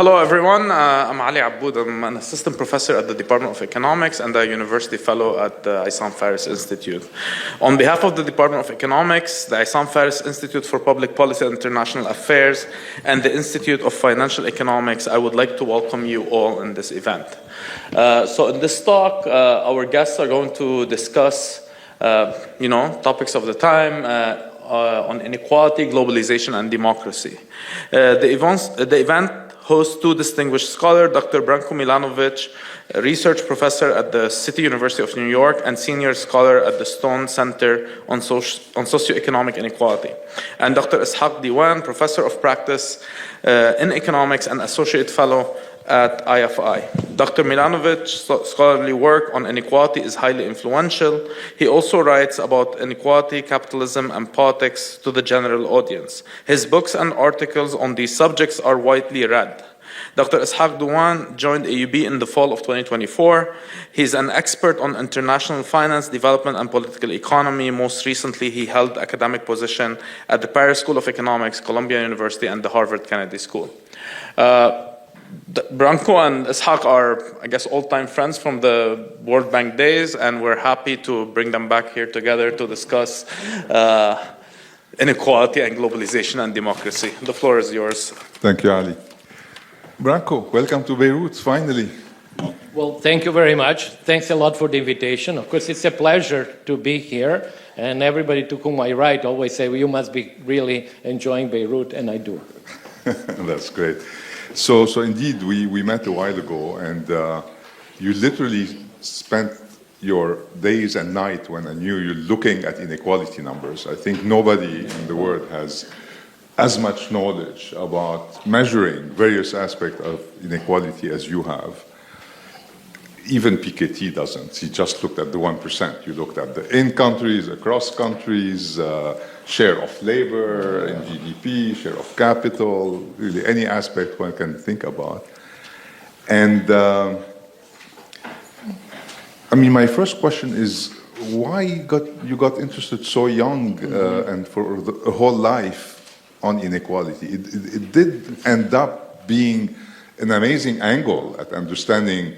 Hello everyone, I'm Ali Aboud. I'm an assistant professor at the Department of Economics and a university fellow at the Isam Faris Institute. On behalf of the Department of Economics, the Isam Faris Institute for Public Policy and International Affairs, and the Institute of Financial Economics, I would like to welcome you all in this event. So in this talk, our guests are going to discuss topics of the time on inequality, globalization, and democracy. The event hosts two distinguished scholars, Dr. Branko Milanovic, a research professor at the City University of New York and senior scholar at the Stone Center on Socio-economic Inequality, and Dr. Ishac Diwan, professor of practice in economics and associate fellow at IFI. Dr. Milanovic's scholarly work on inequality is highly influential. He also writes about inequality, capitalism, and politics to the general audience. His books and articles on these subjects are widely read. Dr. Ishac Diwan joined AUB in the fall of 2024. He's an expert on international finance, development, and political economy. Most recently, he held academic position at the Paris School of Economics, Columbia University, and the Harvard Kennedy School. Branko and Ishac are, I guess, old-time friends from the World Bank days, and we're happy to bring them back here together to discuss inequality and globalization and democracy. The floor is yours. Thank you, Ali. Branko, welcome to Beirut, finally. Well, thank you very much. Thanks a lot for the invitation. Of course, it's a pleasure to be here, and everybody to whom I write always say, well, you must be really enjoying Beirut, and I do. That's great. So indeed, we met a while ago, and you literally spent your days and night when I knew you looking at inequality numbers. I think nobody in the world has as much knowledge about measuring various aspects of inequality as you have. Even Piketty doesn't. He just looked at the 1%. You looked at the in countries, across countries, share of labor in GDP, share of capital, really any aspect one can think about. And my first question is, why you got interested so young and for a whole life on inequality? It did end up being an amazing angle at understanding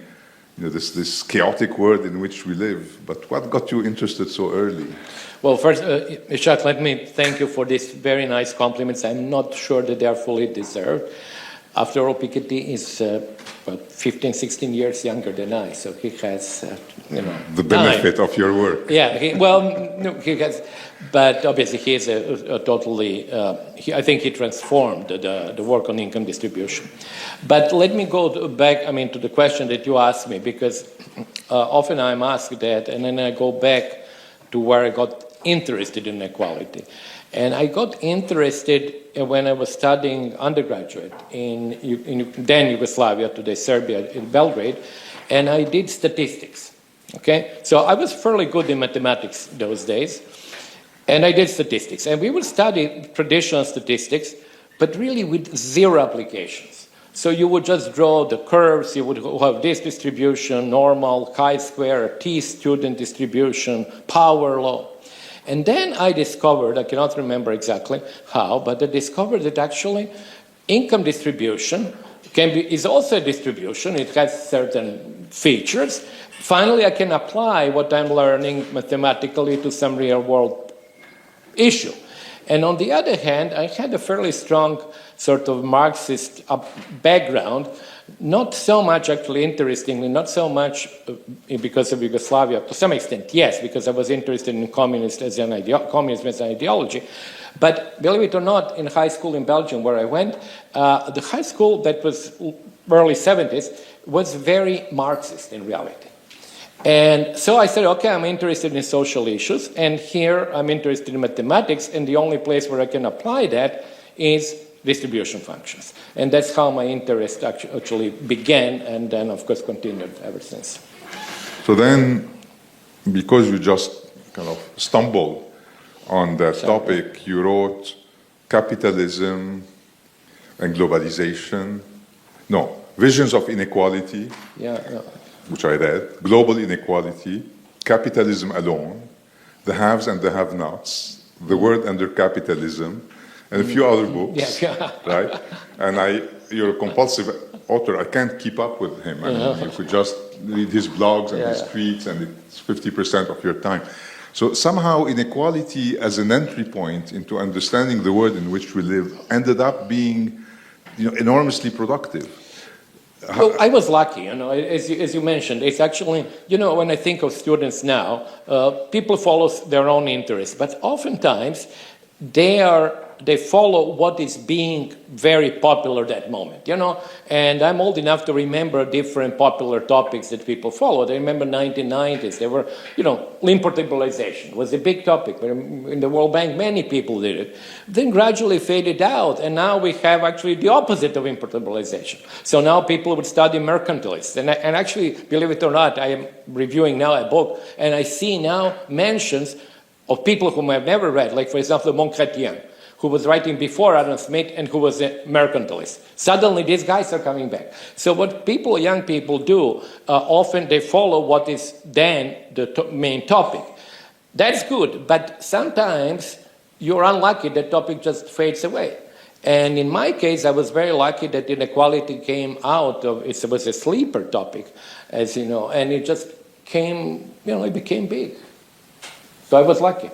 this chaotic world in which we live. But what got you interested so early? Well, first, Ishac, let me thank you for these very nice compliments. I'm not sure that they are fully deserved. After all, Piketty is about 15, 16 years younger than I, so he has, the benefit of your work. Yeah, he has, but obviously he is a totally, I think he transformed the work on income distribution. But let me go back, to the question that you asked me, because often I'm asked that, and then I go back to where I got interested in inequality. And I got interested when I was studying undergraduate in then Yugoslavia, today Serbia, in Belgrade, and I did statistics, okay? So I was fairly good in mathematics those days, and I did statistics. And we would study traditional statistics, but really with zero applications. So you would just draw the curves, you would have this distribution, normal, chi-square, t-student distribution, power law. And then I discovered, I cannot remember exactly how, but I discovered that actually income distribution is also a distribution. It has certain features. Finally, I can apply what I'm learning mathematically to some real-world issue. And on the other hand, I had a fairly strong sort of Marxist background, not so much, actually, interestingly, not so much because of Yugoslavia, to some extent, yes, because I was interested in communism as an ideology. But believe it or not, in high school in Belgium, where I went, the high school that was early 70s was very Marxist in reality. And so I said, okay, I'm interested in social issues, and here I'm interested in mathematics, and the only place where I can apply that is distribution functions. And that's how my interest actually began, and then, of course, continued ever since. So then, because you just kind of stumbled on that topic, you wrote Capitalism and Globalization. No, Visions of Inequality. Yeah. Which I read, Global Inequality, Capitalism Alone, The Haves and the Have-Nots, The World Under Capitalism, and a few other books, right? And you're a compulsive author, I can't keep up with him. I mean, you could just read his blogs and his tweets, and it's 50% of your time. So somehow inequality as an entry point into understanding the world in which we live ended up being, enormously productive. Well, I was lucky, as you mentioned. It's actually, when I think of students now, people follow their own interests, but oftentimes they follow what is being very popular that moment, And I'm old enough to remember different popular topics that people followed. I remember 1990s, there were, importabilization was a big topic. In the World Bank, many people did it. Then gradually faded out, and now we have actually the opposite of importabilization. So now people would study mercantilists. And actually, believe it or not, I am reviewing now a book, and I see now mentions of people whom I've never read, like, for example, Monchrétien, who was writing before Adam Smith and who was a mercantilist. Suddenly, these guys are coming back. So what young people do, often they follow what is then the main topic. That's good, but sometimes you're unlucky, the topic just fades away. And in my case, I was very lucky that inequality came out of, it was a sleeper topic, as you know, and it just came, it became big. So I was lucky.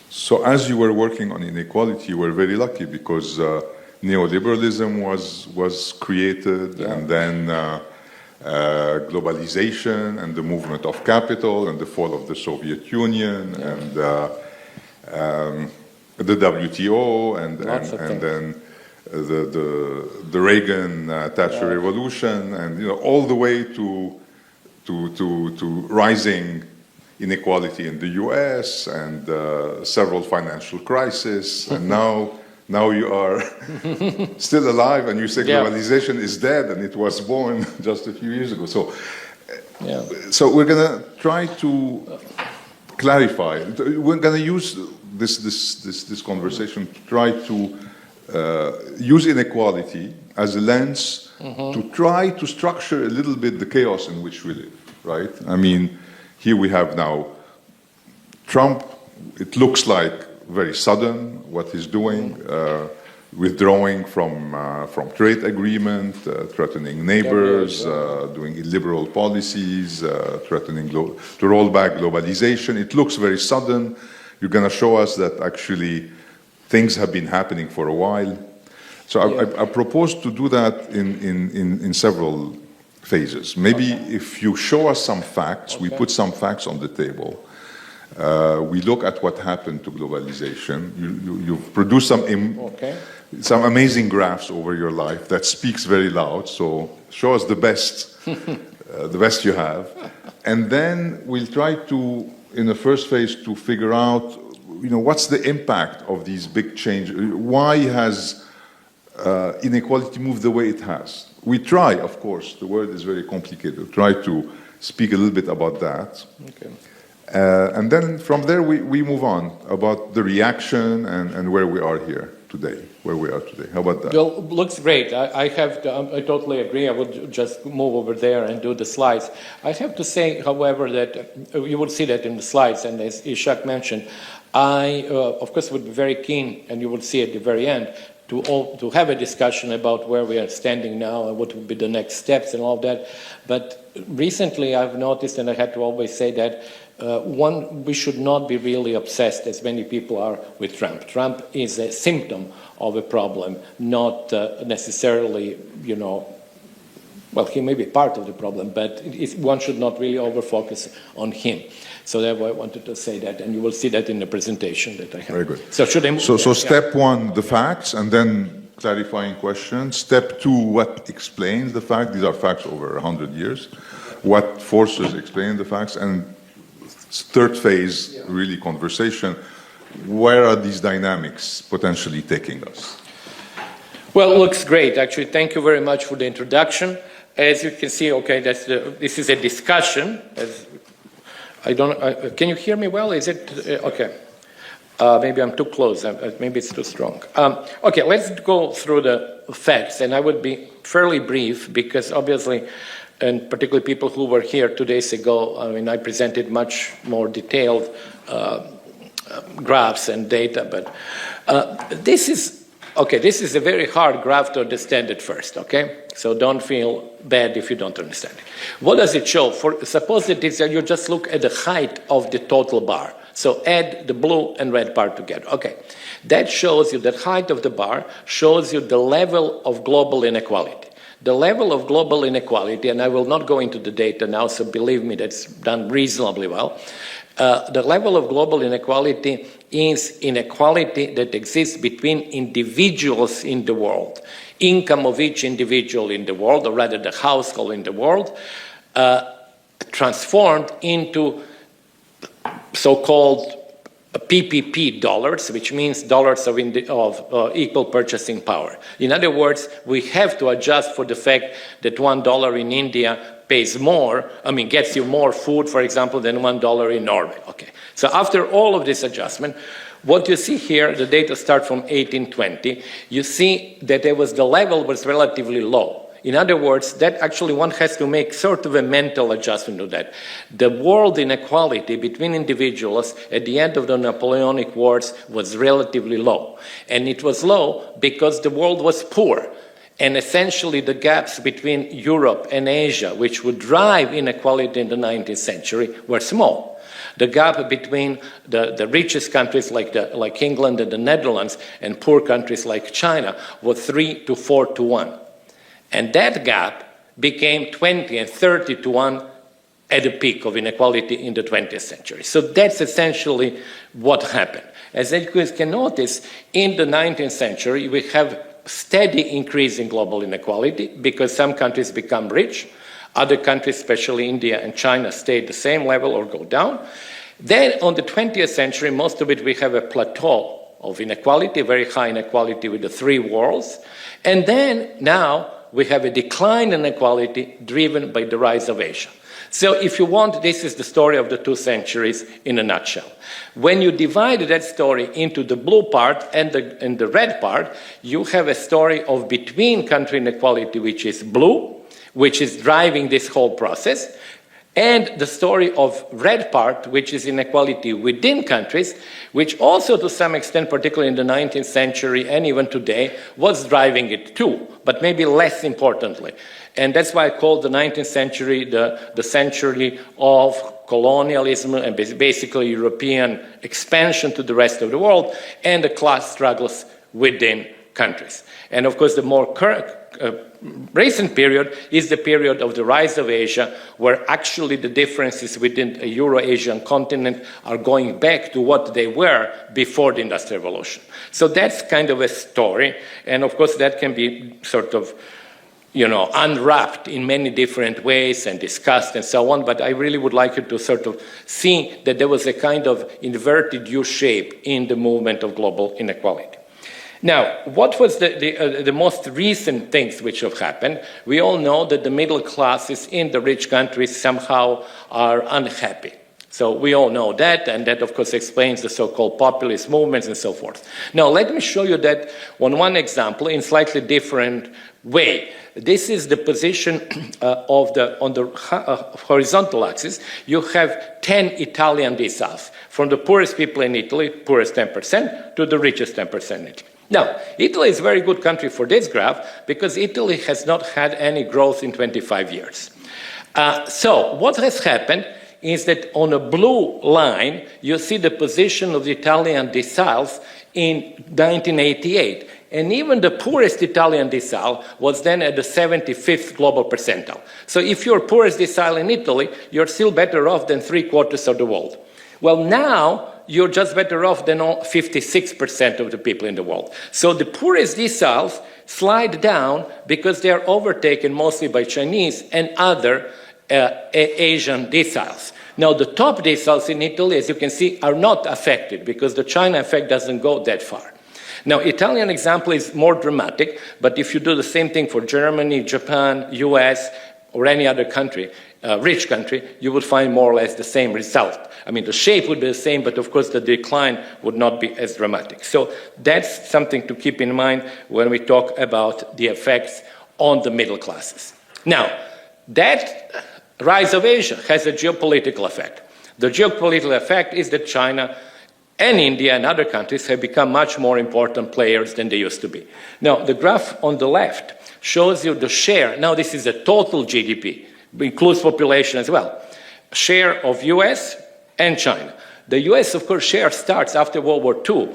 So as you were working on inequality, you were very lucky because neoliberalism was created, and then globalization and the movement of capital and the fall of the Soviet Union and the WTO and then the Reagan Thatcher revolution, and all the way to rising inequality in the US and several financial crises, and now you are still alive and you say globalization is dead and it was born just a few years ago. So we're going to try to clarify. We're going to use this conversation to try to use inequality as a lens to try to structure a little bit the chaos in which we live, right? I mean, here we have now Trump. It looks like very sudden what he's doing, withdrawing from trade agreement, threatening neighbors, doing illiberal policies, threatening to roll back globalization. It looks very sudden. You're going to show us that actually things have been happening for a while. So I propose to do that in several phases. Maybe if you show us some facts, we put some facts on the table. We look at what happened to globalization. You've produced some amazing graphs over your life that speaks very loud. So show us the best you have, and then we'll try to, in the first phase, to figure out, what's the impact of these big changes? Why has inequality moved the way it has? We try, of course, the word is very complicated, try to speak a little bit about that. And then from there we move on about the reaction and where we are here today, How about that? Well, looks great. I totally agree. I would just move over there and do the slides. I have to say, however, that you will see that in the slides, and as Ishac mentioned, I, of course, would be very keen, and you will see at the very end, to have a discussion about where we are standing now and what would be the next steps and all that. But recently I've noticed, and I had to always say that, we should not be really obsessed, as many people are, with Trump. Trump is a symptom of a problem, not necessarily, well, he may be part of the problem, but one should not really over-focus on him. So therefore, I wanted to say that, and you will see that in the presentation that I have. Very good. So should I move? So step one, the facts, and then clarifying questions. Step two, what explains the fact? These are facts over 100 years. What forces explain the facts? And third phase, really conversation. Where are these dynamics potentially taking us? Well, it looks great. Actually, thank you very much for the introduction. As you can see, okay, this is a discussion. Can you hear me well? Is it okay? Maybe I'm too close. Maybe it's too strong. Okay, let's go through the facts, and I would be fairly brief because obviously, and particularly people who were here 2 days ago, I presented much more detailed graphs and data, but this is Okay, this is a very hard graph to understand at first, okay? So don't feel bad if you don't understand it. What does it show? Suppose that you just look at the height of the total bar. So add the blue and red part together. Okay, that shows you the height of the bar, shows you the level of global inequality. The level of global inequality, and I will not go into the data now, so believe me, that's done reasonably well. The level of global inequality is inequality that exists between individuals in the world. Income of each individual in the world, or rather the household in the world, transformed into so-called PPP dollars, which means dollars of equal purchasing power. In other words, we have to adjust for the fact that $1 in India pays more, gets you more food, for example, than $1 in Norway. Okay. So after all of this adjustment, what you see here, the data start from 1820, you see that the level was relatively low. In other words, that actually one has to make sort of a mental adjustment to that. The world inequality between individuals at the end of the Napoleonic Wars was relatively low. And it was low because the world was poor. And essentially the gaps between Europe and Asia, which would drive inequality in the 19th century, were small. The gap between the richest countries like England and the Netherlands and poor countries like China was 3 to 4 to 1. And that gap became 20 and 30 to 1 at the peak of inequality in the 20th century. So that's essentially what happened. As you can notice, in the 19th century, we have steady increase in global inequality because some countries become rich, other countries, especially India and China, stay at the same level or go down. Then on the 20th century, most of it we have a plateau of inequality, very high inequality with the three worlds. And then now we have a decline in inequality driven by the rise of Asia. So if you want, this is the story of the 2 centuries in a nutshell. When you divide that story into the blue part and the red part, you have a story of between country inequality, which is blue, which is driving this whole process, and the story of red part, which is inequality within countries, which also to some extent, particularly in the 19th century and even today, was driving it too, but maybe less importantly. And that's why I call the 19th century the century of colonialism and basically European expansion to the rest of the world and the class struggles within countries. And of course, the more recent period is the period of the rise of Asia, where actually the differences within the Euro-Asian continent are going back to what they were before the Industrial Revolution. So that's kind of a story, and of course that can be sort of, unwrapped in many different ways and discussed and so on, but I really would like you to sort of see that there was a kind of inverted U shape in the movement of global inequality. Now, what was the most recent things which have happened? We all know that the middle classes in the rich countries somehow are unhappy. So we all know that, and that, of course, explains the so-called populist movements and so forth. Now, let me show you that on one example in slightly different way. This is the position on the horizontal axis. You have 10 Italian deciles, from the poorest people in Italy, poorest 10%, to the richest 10% in Italy. Now, Italy is a very good country for this graph because Italy has not had any growth in 25 years. So what has happened is that on a blue line, you see the position of the Italian deciles in 1988. And even the poorest Italian decile was then at the 75th global percentile. So if you're poorest decile in Italy, you're still better off than 3/4 of the world. Well, now you're just better off than 56% of the people in the world. So the poorest deciles slide down because they are overtaken mostly by Chinese and other Asian deciles. Now, the top deciles in Italy, as you can see, are not affected because the China effect doesn't go that far. Now, Italian example is more dramatic, but if you do the same thing for Germany, Japan, US, or any other country, rich country, you would find more or less the same result. I mean, the shape would be the same, but of course the decline would not be as dramatic. So that's something to keep in mind when we talk about the effects on the middle classes. Now, that rise of Asia has a geopolitical effect. The geopolitical effect is that China and India and other countries have become much more important players than they used to be. Now, the graph on the left shows you the share. Now, this is the total GDP, includes population as well. Share of US and China. The US, of course, share starts after World War II.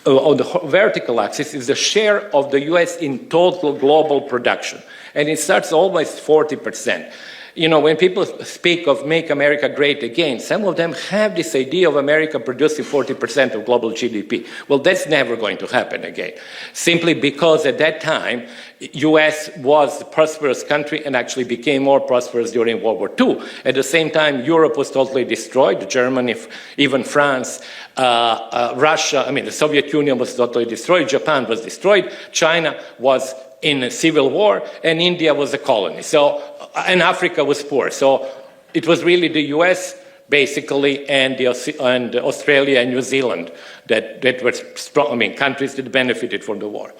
On the vertical axis is the share of the US in total global production. And it starts almost 40%. You know, when people speak of make America great again, some of them have this idea of America producing 40% of global GDP. Well, that's never going to happen again, simply because at that time, US was a prosperous country and actually became more prosperous during World War II. At the same time, Europe was totally destroyed, Germany, even France, Russia, the Soviet Union was totally destroyed, Japan was destroyed, China was in a civil war, and India was a colony. And Africa was poor. So it was really the US, basically, and Australia and New Zealand that were strong, countries that benefited from the war.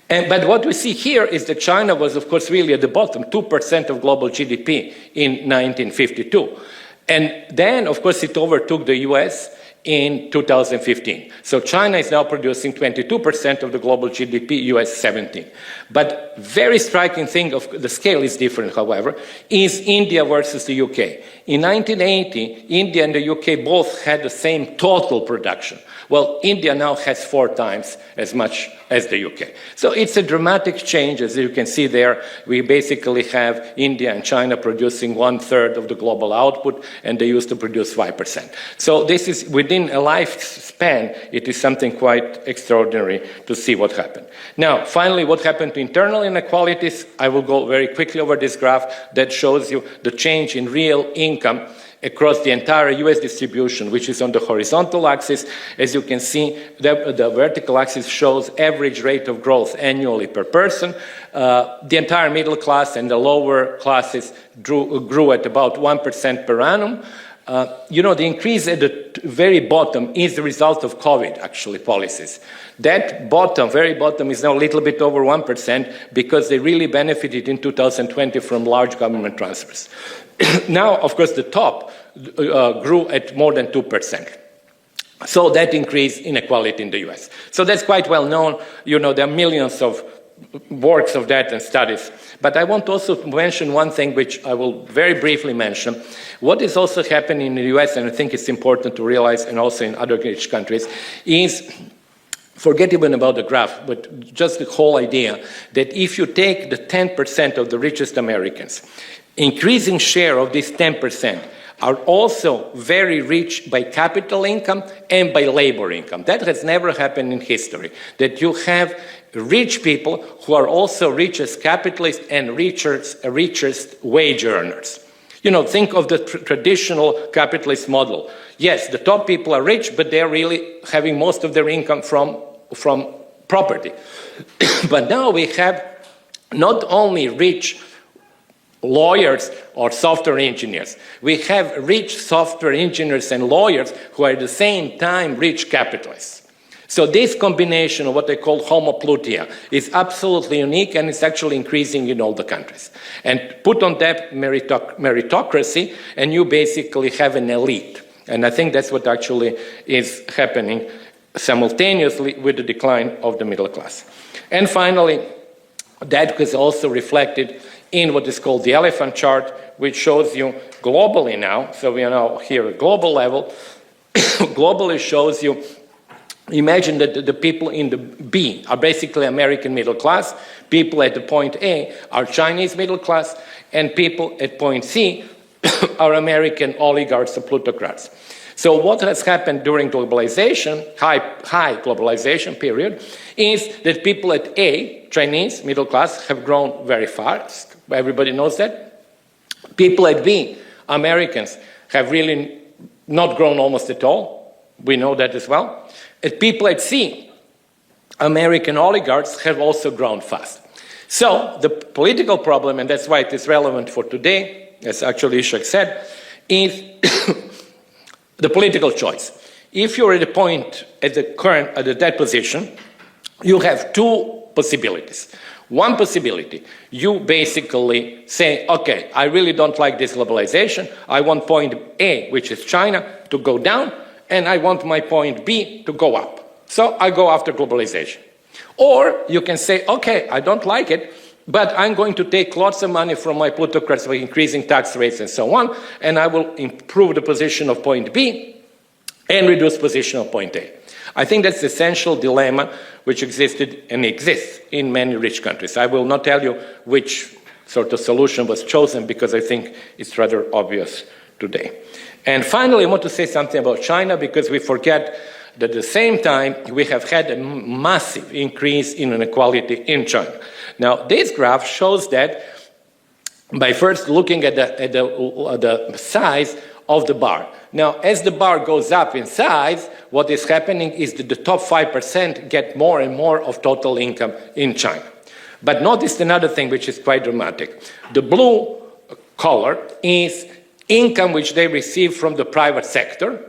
But what we see here is that China was, of course, really at the bottom, 2% of global GDP in 1952. And then, of course, it overtook the US in 2015. So China is now producing 22% of the global GDP, US 17. But very striking thing, of the scale is different, however, is India versus the UK. In 1980, India and the UK both had the same total production. Well, India now has 4 times as much as the UK. So it's a dramatic change, as you can see there. We basically have India and China producing 1/3 of the global output, and they used to produce 5%. So this is, within a lifespan, it is something quite extraordinary to see what happened. Now, finally, what happened to internal inequalities? I will go very quickly over this graph that shows you the change in real income across the entire US distribution, which is on the horizontal axis. As you can see, the vertical axis shows average rate of growth annually per person. The entire middle class and the lower classes grew at about 1% per annum. The increase at the very bottom is the result of COVID, actually, policies. That bottom, very bottom, is now a little bit over 1% because they really benefited in 2020 from large government transfers. Now, of course, the top grew at more than 2%. So that increased inequality in the US. So that's quite well known. There are millions of works of that and studies. But I want also to mention one thing which I will very briefly mention. What is also happening in the US, and I think it's important to realize, and also in other rich countries, is, forget even about the graph, but just the whole idea that if you take the 10% of the richest Americans, increasing share of this 10% are also very rich by capital income and by labor income. That has never happened in history, that you have rich people who are also rich as capitalists and richest wage earners. Think of the traditional capitalist model. Yes, the top people are rich, but they're really having most of their income from property. But now we have not only rich lawyers or software engineers. We have rich software engineers and lawyers who are at the same time rich capitalists. So this combination of what they call homoplutia is absolutely unique, and it's actually increasing in all the countries. And put on that meritocracy, and you basically have an elite. And I think that's what actually is happening simultaneously with the decline of the middle class. And finally, that was also reflected in what is called the elephant chart, which shows you globally now, so we are now here at global level, globally shows you, imagine that the people in the B are basically American middle class, people at the point A are Chinese middle class, and people at point C are American oligarchs or plutocrats. So what has happened during globalization, high globalization period, is that people at A, Chinese middle class, have grown very fast. Everybody knows that. People at B, Americans, have really not grown almost at all. We know that as well. And people at C, American oligarchs, have also grown fast. So the political problem, and that's why it is relevant for today, as actually Ishac said, is the political choice. If you're at a point at that position, you have 2 possibilities. One possibility, you basically say, okay, I really don't like this globalization. I want point A, which is China, to go down, and I want my point B to go up. So I go after globalization. Or you can say, okay, I don't like it, but I'm going to take lots of money from my plutocrats by increasing tax rates and so on, and I will improve the position of point B and reduce position of point A. I think that's the essential dilemma which existed and exists in many rich countries. I will not tell you which sort of solution was chosen because I think it's rather obvious today. And finally, I want to say something about China because we forget that at the same time we have had a massive increase in inequality in China. Now, this graph shows that by first looking at the size of the bar. Now, as the bar goes up in size, what is happening is that the top 5% get more and more of total income in China. But notice another thing which is quite dramatic. The blue color is income which they receive from the private sector,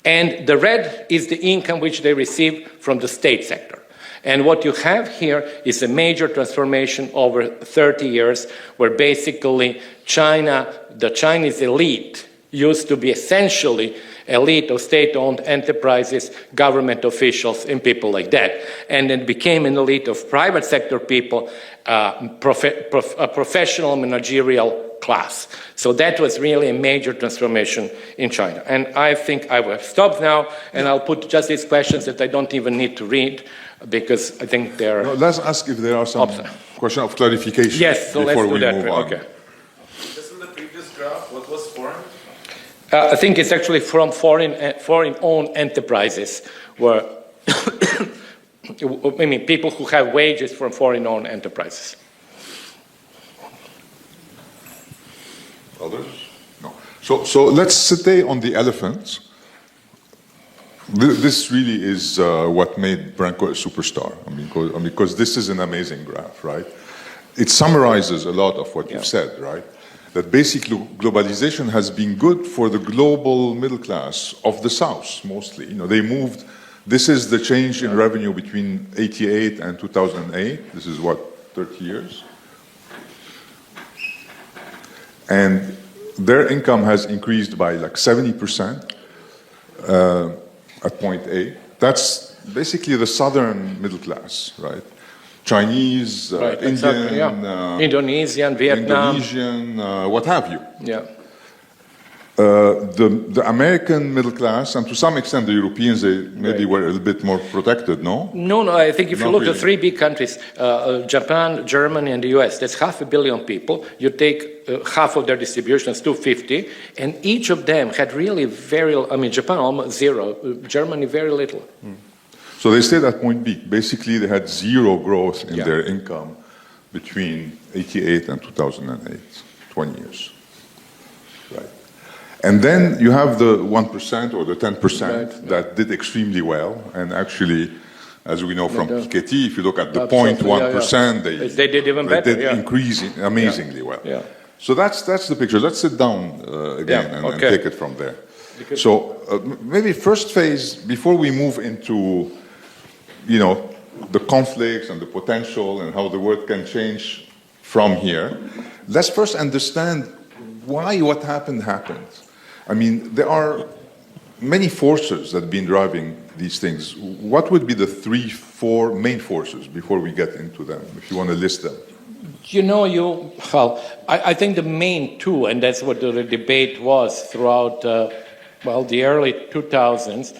and the red is the income which they receive from the state sector. And what you have here is a major transformation over 30 years where basically China, the Chinese elite, used to be essentially elite of state-owned enterprises, government officials, and people like that. And then became an elite of private sector people, a professional managerial class. So that was really a major transformation in China. And I think I will stop now, and I'll put just these questions that I don't even need to read, because I think they're... No, let's ask if there are some questions of clarification. Yes, so before let's do we that. move on. Okay. Just in the previous graph, what was foreign? I think it's actually from foreign-owned enterprises, where I mean people who have wages from foreign-owned enterprises. Others? No. So let's stay on the elephants. This really is what made Branko a superstar. I mean, because this is an amazing graph, right? It summarizes a lot of what you've said, right? That basically globalization has been good for the global middle class of the South, mostly. You know, they moved. This is the change in revenue between 88 and 2008. This is what, 30 years? And their income has increased by like 70% at point A. That's basically the southern middle class, right? Chinese, Right, Indian, Indonesian, Vietnam. Indonesian, what have you. Yeah. The American middle class, and to some extent the Europeans, they maybe were a little bit more protected, no? No, I think if you Not look really. at three big countries, Japan, Germany, and the US, that's 500 million people. You take half of their distributions, 250, and each of them had really very, I mean, Japan almost zero, Germany very little. So they stayed at point B. Basically, they had zero growth in their income between 88 and 2008, 20 years. Right. And then you have the 1% or the 10% that did extremely well. And actually, as we know from Piketty, if you look at the 0.1%, they did even better. They did increase amazingly well. Yeah. So that's the picture. Let's sit down again and take it from there. So maybe first phase, before we move into the conflicts and the potential and how the world can change from here, let's first understand why what happened. I mean, there are many forces that have been driving these things. What would be the 3-4 main forces before we get into them, if you want to list them? I think the main two, and that's what the debate was throughout, the early 2000s,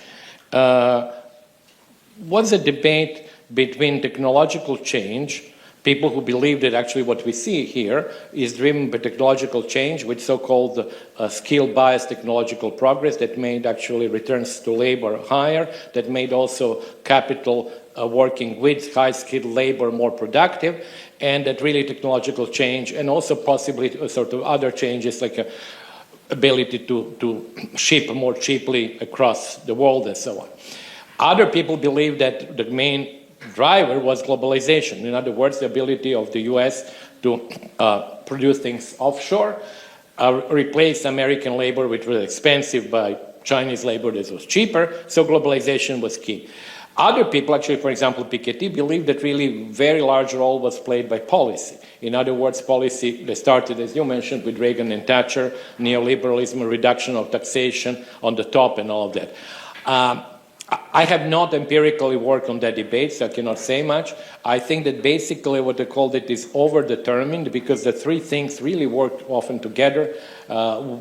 was a debate between technological change, people who believe that actually what we see here is driven by technological change with so-called skill-biased technological progress that made actually returns to labor higher, that made also capital working with high-skilled labor more productive, and that really technological change and also possibly sort of other changes like ability to ship more cheaply across the world and so on. Other people believe that the main driver was globalization. In other words, the ability of the US to produce things offshore, replace American labor, which was expensive, by Chinese labor that was cheaper, so globalization was key. Other people, actually, for example, Piketty, believe that really very large role was played by policy. In other words, policy that started, as you mentioned, with Reagan and Thatcher, neoliberalism, reduction of taxation on the top and all of that. I have not empirically worked on that debate, so I cannot say much. I think that basically what they called it is overdetermined, because the three things really work often together.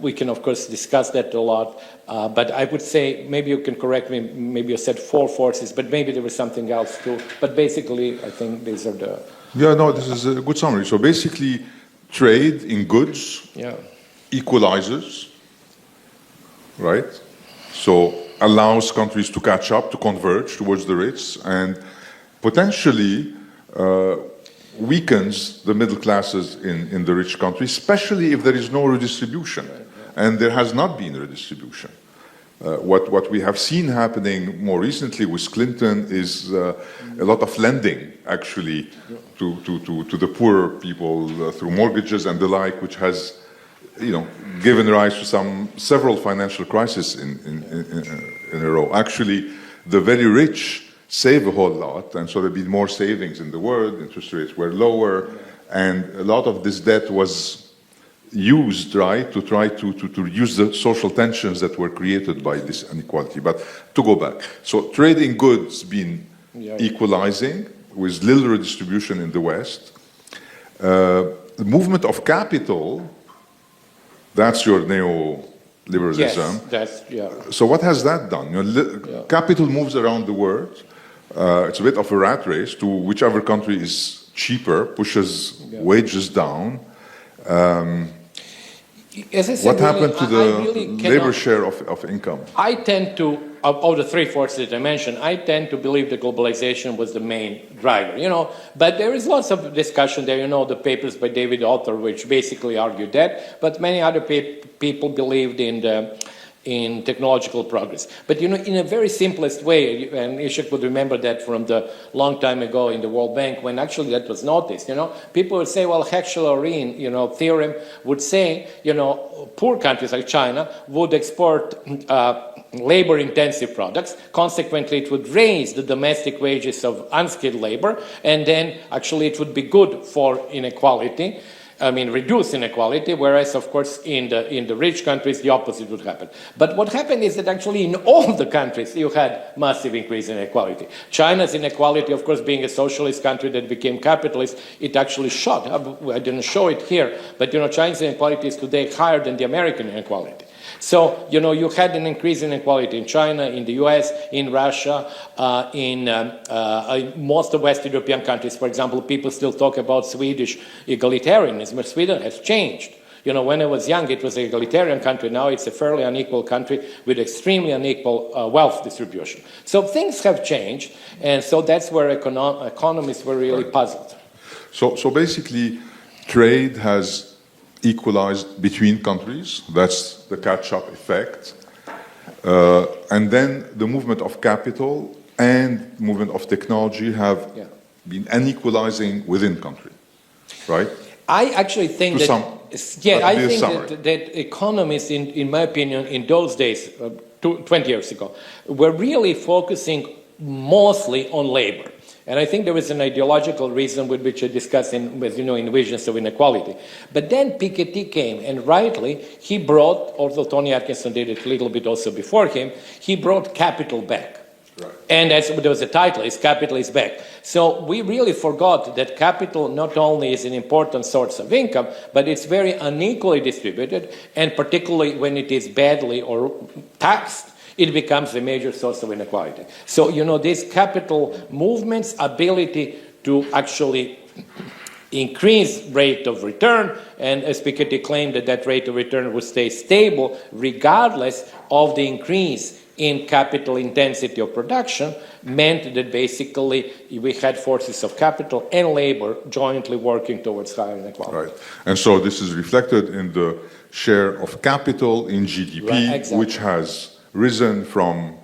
We can, of course, discuss that a lot, but I would say, maybe you can correct me, maybe you said 4 forces, but maybe there was something else too. But basically, I think these are the... Yeah, no, this is a good summary. So basically, trade in goods equalizes, right? So allows countries to catch up, to converge towards the rich, and potentially weakens the middle classes in the rich countries, especially if there is no redistribution. And there has not been redistribution. What we have seen happening more recently with Clinton is a lot of lending, actually, to the poor people through mortgages and the like, which has, given rise to several financial crises in a row. Actually, the very rich save a whole lot, and so there have been more savings in the world. Interest rates were lower, and a lot of this debt was used, right, to try to reduce the social tensions that were created by this inequality. But to go back, so trade in goods been equalizing with little redistribution in the West. The movement of capital, that's your neoliberalism. Yes, So what has that done? Capital moves around the world. It's a bit of a rat race to whichever country is cheaper, pushes wages down. As I said, what happened to the labor share of income? I tend to, of the 3 forces that I mentioned, I tend to believe that globalization was the main driver, But there is lots of discussion there, the papers by David Author, which basically argued that, but many other people believed in technological progress. But, in a very simplest way, and Ishac would remember that from the long time ago in the World Bank, when actually that was noticed, people would say, well, Heschel-Orin, theorem would say, poor countries like China would export labor-intensive products. Consequently, it would raise the domestic wages of unskilled labor, and then actually it would be good for inequality. Reduce inequality, whereas, of course, in the rich countries, the opposite would happen. But what happened is that actually in all the countries, you had massive increase in inequality. China's inequality, of course, being a socialist country that became capitalist, it actually shot. I didn't show it here, but, China's inequality is today higher than the American inequality. So, you had an increase in inequality in China, in the US, in Russia, in most of Western European countries. For example, people still talk about Swedish egalitarianism, but Sweden has changed. When I was young, it was an egalitarian country. Now it's a fairly unequal country with extremely unequal wealth distribution. So things have changed, and so that's where economists were really puzzled. So basically, trade has equalized between countries. That's the catch-up effect. And then the movement of capital and movement of technology have been unequalizing within country, right? I actually think that economists, in my opinion, in those days, 20 years ago, were really focusing mostly on labor. And I think there was an ideological reason with which I discussed in Visions of Inequality. But then Piketty came, and rightly, he brought, although Tony Atkinson did it a little bit also before him, he brought capital back. Right. And as there was a title, Capital is Back. So we really forgot that capital not only is an important source of income, but it's very unequally distributed, and particularly when it is badly or taxed, it becomes a major source of inequality. So, this capital movement's ability to actually increase rate of return, and as Piketty claimed that rate of return would stay stable regardless of the increase in capital intensity of production, meant that basically we had forces of capital and labor jointly working towards higher inequality. Right. And so this is reflected in the share of capital in GDP, which has risen from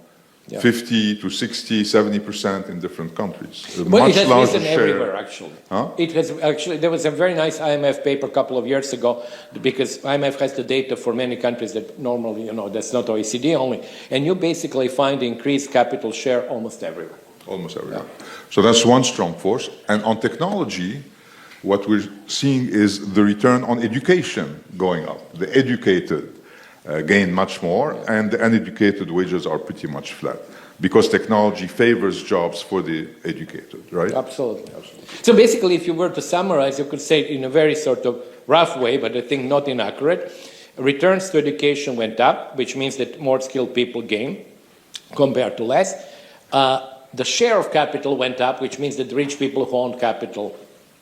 50 to 60, 70% in different countries. But it has risen everywhere, actually. Huh? It has actually. There was a very nice IMF paper a couple of years ago, because IMF has the data for many countries that normally, that's not OECD only, and you basically find increased capital share almost everywhere. Almost everywhere. Yeah. So that's one strong force. And on technology, what we're seeing is the return on education going up. The educated gain much more, and the uneducated wages are pretty much flat because technology favors jobs for the educated, right? Absolutely, absolutely. So basically, if you were to summarize, you could say it in a very sort of rough way, but I think not inaccurate. Returns to education went up, which means that more skilled people gain compared to less. The share of capital went up, which means that rich people who own capital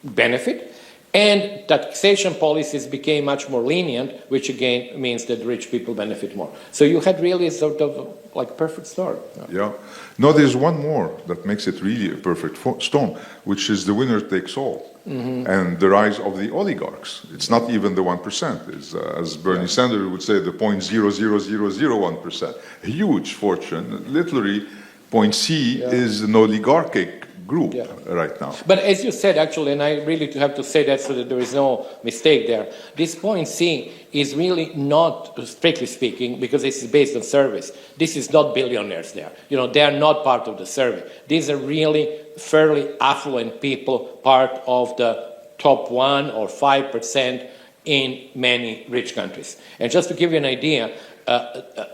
benefit. And taxation policies became much more lenient, which again means that rich people benefit more. So you had really sort of like perfect storm. Yeah. No, there's one more that makes it really a perfect storm, which is the winner takes all. And the rise of the oligarchs. It's not even the 1%. It's, as Bernie Sanders would say, the 0.00001%. A huge fortune. Literally, point C is an oligarchic group right now. But as you said, actually, and I really have to say that so that there is no mistake there, this point C is really not, strictly speaking, because this is based on surveys. This is not billionaires there. You know, they are not part of the survey. These are really fairly affluent people, part of the top 1 or 5% in many rich countries. And just to give you an idea,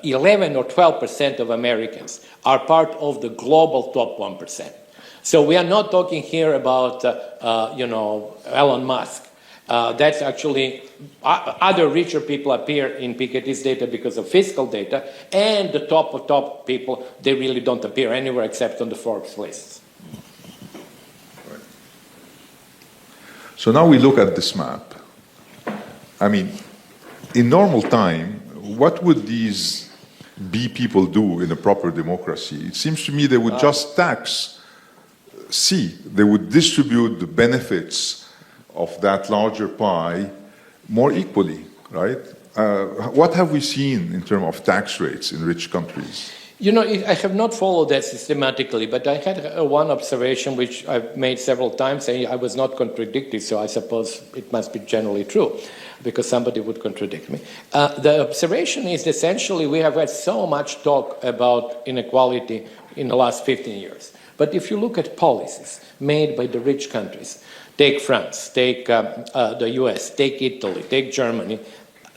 11 or 12% of Americans are part of the global top 1%. So we are not talking here about, Elon Musk. That's actually, other richer people appear in Piketty's data because of fiscal data, and the top of top people, they really don't appear anywhere except on the Forbes lists. Right. So now we look at this map. I mean, in normal time, what would these B people do in a proper democracy? It seems to me they would just tax C. They would distribute the benefits of that larger pie more equally, right? What have we seen in terms of tax rates in rich countries? You know, I have not followed that systematically, but I had one observation which I've made several times, and I was not contradicted, so I suppose it must be generally true, because somebody would contradict me. The observation is essentially we have had so much talk about inequality in the last 15 years. But if you look at policies made by the rich countries, take France, take the US, take Italy, take Germany,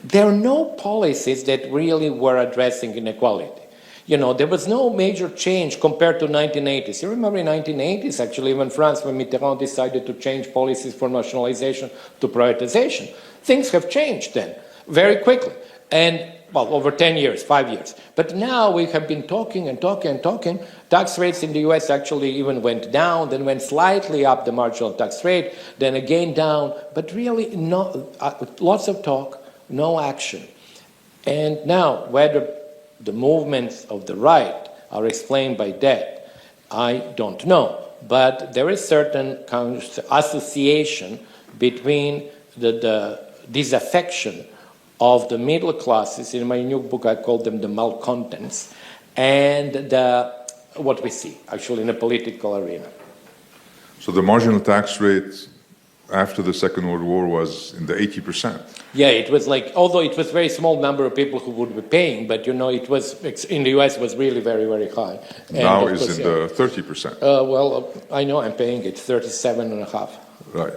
there are no policies that really were addressing inequality. You know, there was no major change compared to 1980s. You remember in 1980s, actually, when Mitterrand decided to change policies from nationalization to privatization, things have changed then, very quickly. And well, over 10 years, 5 years. But now we have been talking and talking and talking. Tax rates in the US actually even went down, then went slightly up the marginal tax rate, then again down, but really lots of talk, no action. And now, whether the movements of the right are explained by that, I don't know. But there is certain kind of association between the disaffection of the middle classes. In my new book, I call them the malcontents, and what we see, actually, in the political arena. So the marginal tax rate after the Second World War was in the 80%. Yeah, it was like, although it was a very small number of people who would be paying, but you know, it was, in the US, was really very, very high. Now it's in the 30%. Well, I know I'm paying it 37.5. Right.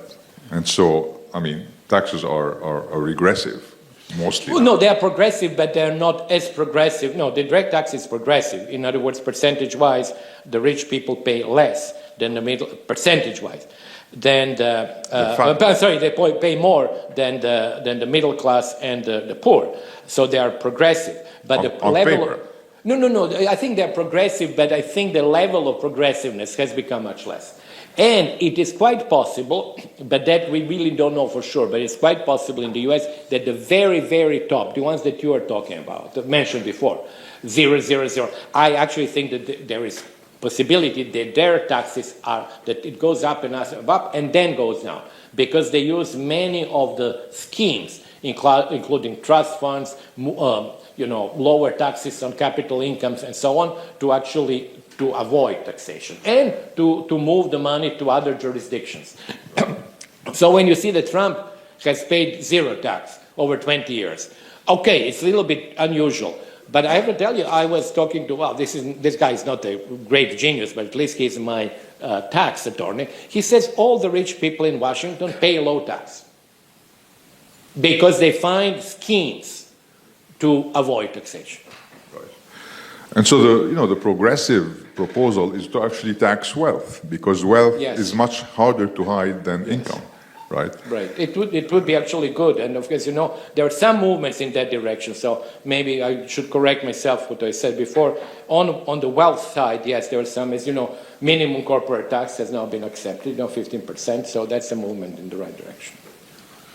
And so, I mean, taxes are regressive. Mostly. Well, no, they are progressive, but they're not as progressive. No, the direct tax is progressive. In other words, percentage-wise, the rich people pay less than the middle, percentage-wise, than they pay more than the middle class and the poor. So they are progressive. But the level of, no, I think they're progressive, but I think the level of progressiveness has become much less. And it is quite possible, but that we really don't know for sure, but it's quite possible in the US that the very, very top, the ones that you are talking about, mentioned before, 000, I actually think that there is possibility that their taxes are, that it goes up and up and then goes down, because they use many of the schemes, including trust funds, lower taxes on capital incomes and so on, to actually to avoid taxation and to move the money to other jurisdictions. So when you see that Trump has paid zero tax over 20 years, okay, it's a little bit unusual. But I have to tell you, I was talking to, this guy is not a great genius, but at least he's my tax attorney. He says all the rich people in Washington pay low tax because they find schemes to avoid taxation. And so the progressive proposal is to actually tax wealth, because wealth is much harder to hide than income, right? Right. It would be actually good. And of course, there are some movements in that direction. So maybe I should correct myself what I said before. On the wealth side, yes, there are some, as you know, minimum corporate tax has now been accepted, 15%. So that's a movement in the right direction.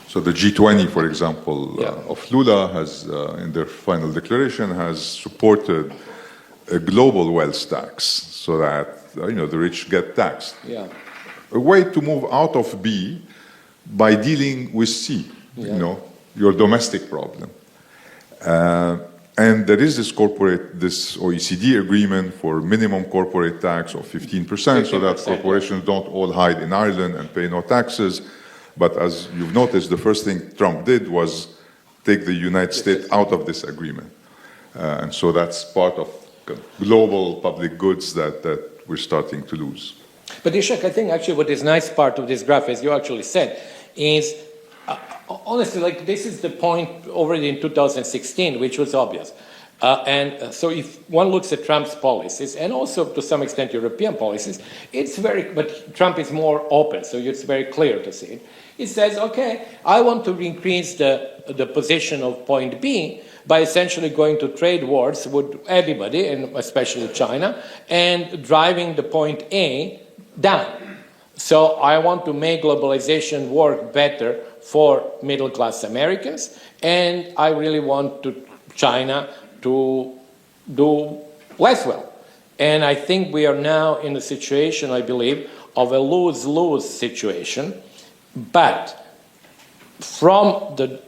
So the G20, for example, of Lula has, in their final declaration, has supported a global wealth tax so that the rich get taxed. Yeah. A way to move out of B by dealing with C, your domestic problem. And there is this OECD agreement for minimum corporate tax of 15%, so that corporations don't all hide in Ireland and pay no taxes. But as you've noticed, the first thing Trump did was take the United States out of this agreement. And so that's part of global public goods that we're starting to lose. But Ishac, I think actually what is nice part of this graph, as you actually said, is honestly, this is the point already in 2016, which was obvious. And so if one looks at Trump's policies, and also to some extent European policies, but Trump is more open, so it's very clear to see it. He says, okay, I want to increase the position of point B by essentially going to trade wars with everybody, and especially China, and driving the point A down. So I want to make globalization work better for middle-class Americans, and I really want China to do less well. And I think we are now in a situation, I believe, of a lose-lose situation. But from the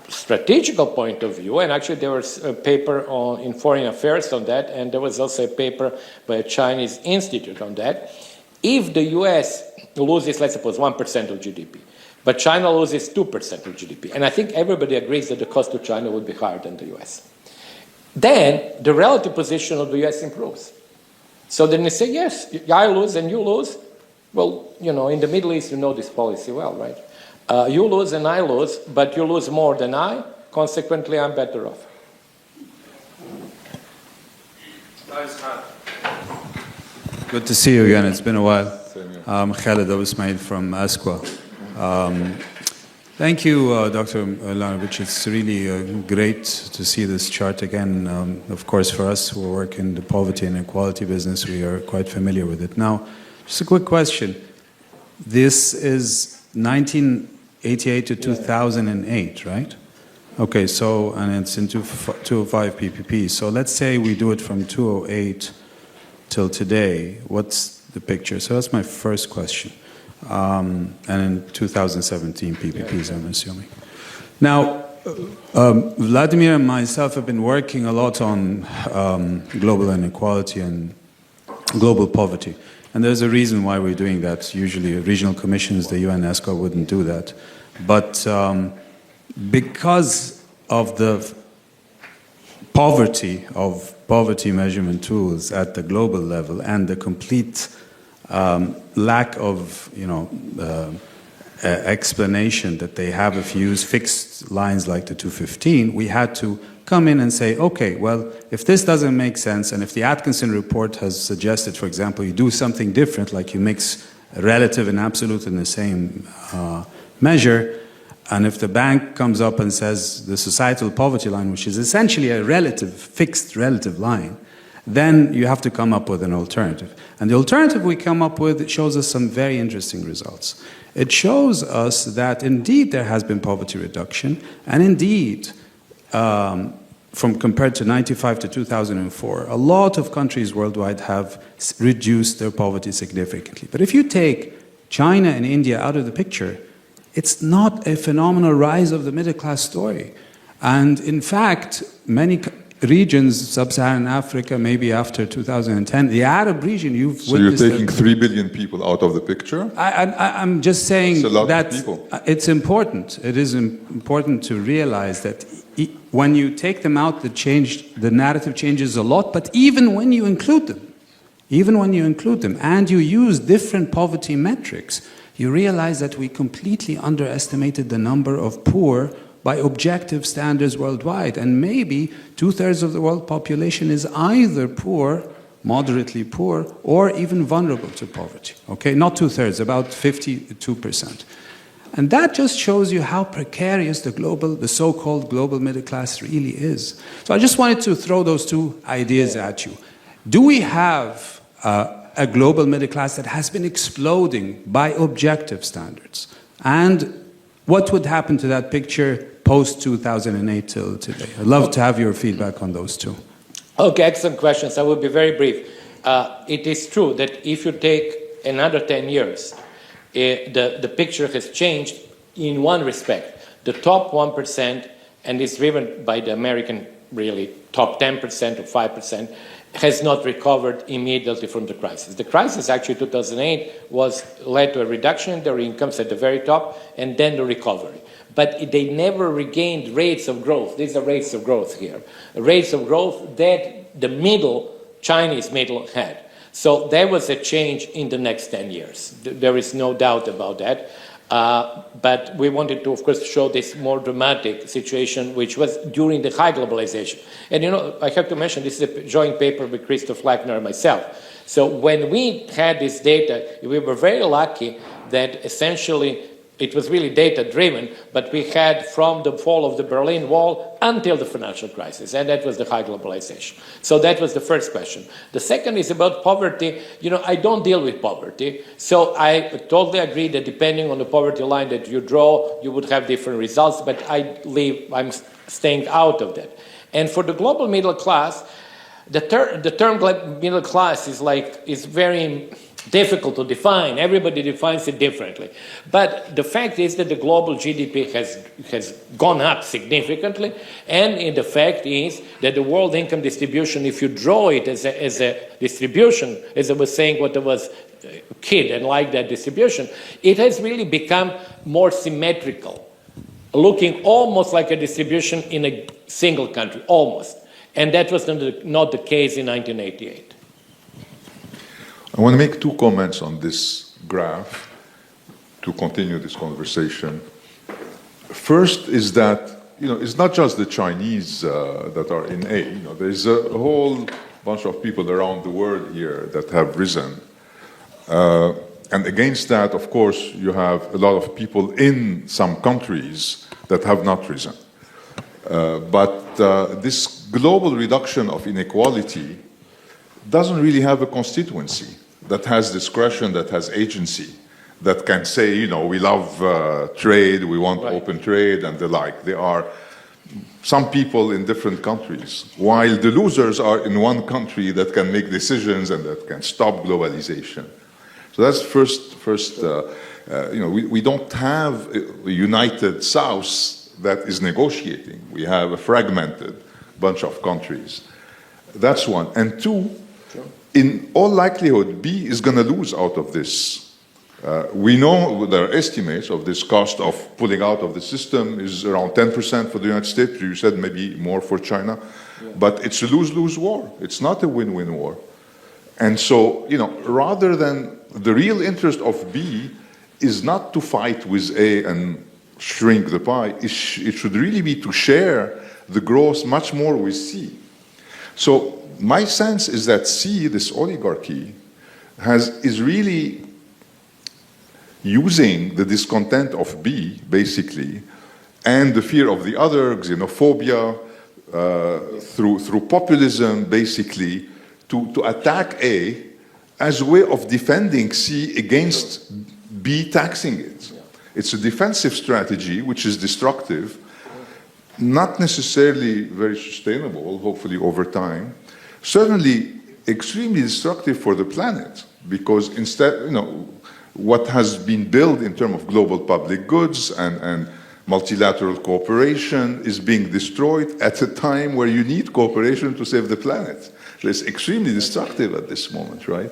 strategical point of view, and actually there was a paper in Foreign Affairs on that, and there was also a paper by a Chinese institute on that. If the US loses, let's suppose, 1% of GDP, but China loses 2% of GDP, and I think everybody agrees that the cost to China would be higher than the US, then the relative position of the US improves. So then they say, yes, I lose and you lose. Well, in the Middle East, you know this policy well, right? You lose and I lose, but you lose more than I, consequently, I'm better off. Good to see you again. It's been a while. I'm Khaled Abu Ismail from ASQA. Thank you, Dr. Milanovic. It's really great to see this chart again. Of course, for us who work in the poverty and inequality business, we are quite familiar with it. Now, just a quick question. This is 1988 to 2008, right? Okay, so, and it's in 205 PPP. So let's say we do it from 208 till today. What's the picture? So that's my first question. And in 2017 PPPs, I'm assuming. Now, Vladimir and myself have been working a lot on global inequality and global poverty. And there's a reason why we're doing that. Usually regional commissions, the UN ESCO wouldn't do that. But because of the poverty of poverty measurement tools at the global level and the complete lack of, explanation that they have if you use fixed lines like the 215, we had to come in and say, okay, well, if this doesn't make sense, and if the Atkinson report has suggested, for example, you do something different, like you mix relative and absolute in the same measure, and if the bank comes up and says the societal poverty line, which is essentially a fixed relative line, then you have to come up with an alternative. And the alternative we come up with, it shows us some very interesting results. It shows us that indeed there has been poverty reduction, and indeed, from compared to 95 to 2004, a lot of countries worldwide have reduced their poverty significantly. But if you take China and India out of the picture, it's not a phenomenal rise of the middle class story. And in fact, many regions, sub-Saharan Africa, maybe after 2010, the Arab region, you've So you're taking 3 billion people out of the picture? I'm just saying that it's important. It is important to realize that when you take them out, the narrative changes a lot, but even when you include them, and you use different poverty metrics, you realize that we completely underestimated the number of poor by objective standards worldwide. And maybe 2/3 of the world population is either poor, moderately poor, or even vulnerable to poverty. Okay, not 2/3, about 52%. And that just shows you how precarious the so-called global middle class really is. So I just wanted to throw those two ideas at you. Do we have a global middle class that has been exploding by objective standards? And what would happen to that picture post-2008 till today? I'd love to have your feedback on those two. Okay, excellent questions. I will be very brief. It is true that if you take another 10 years, the picture has changed in one respect. The top 1%, and it's driven by the American, really, top 10% or 5%, has not recovered immediately from the crisis. The crisis, actually, 2008, led to a reduction in their incomes at the very top, and then the recovery. But they never regained rates of growth. These are rates of growth here. Rates of growth that the Chinese middle had. So there was a change in the next 10 years. There is no doubt about that. But we wanted to, of course, show this more dramatic situation, which was during the high globalization. And, I have to mention, this is a joint paper with Christoph Lackner and myself. So when we had this data, we were very lucky that essentially it was really data-driven, but we had from the fall of the Berlin Wall until the financial crisis, and that was the high globalization. So that was the first question. The second is about poverty. I don't deal with poverty, so I totally agree that depending on the poverty line that you draw, you would have different results, but I'm staying out of that. And for the global middle class, the term middle class is very difficult to define. Everybody defines it differently. But the fact is that the global GDP has gone up significantly, and the fact is that the world income distribution, if you draw it as a distribution, as I was saying, what I was a kid and like that distribution, it has really become more symmetrical, looking almost like a distribution in a single country, almost. And that was not the case in 1988. I want to make two comments on this graph to continue this conversation. First is that, it's not just the Chinese that are in A. There's a whole bunch of people around the world here that have risen. And against that, of course, you have a lot of people in some countries that have not risen. But this global reduction of inequality doesn't really have a constituency that has discretion, that has agency, that can say, we love trade, we want open trade, and the like. There are some people in different countries, while the losers are in one country that can make decisions and that can stop globalization. So that's first. We don't have a united South that is negotiating. We have a fragmented bunch of countries. That's one. And two, in all likelihood, B is going to lose out of this. We know there are estimates of this cost of pulling out of the system is around 10% for the United States. You said maybe more for China. Yeah. But it's a lose-lose war. It's not a win-win war. And so, rather than the real interest of B is not to fight with A and shrink the pie. It should really be to share the growth much more with C. So my sense is that C, this oligarchy, is really using the discontent of B, basically, and the fear of the other, xenophobia, through populism, basically, to attack A as a way of defending C against B taxing it. It's a defensive strategy, which is destructive, not necessarily very sustainable, hopefully over time, certainly extremely destructive for the planet, because instead, what has been built in terms of global public goods and multilateral cooperation is being destroyed at a time where you need cooperation to save the planet. So it's extremely destructive at this moment, right?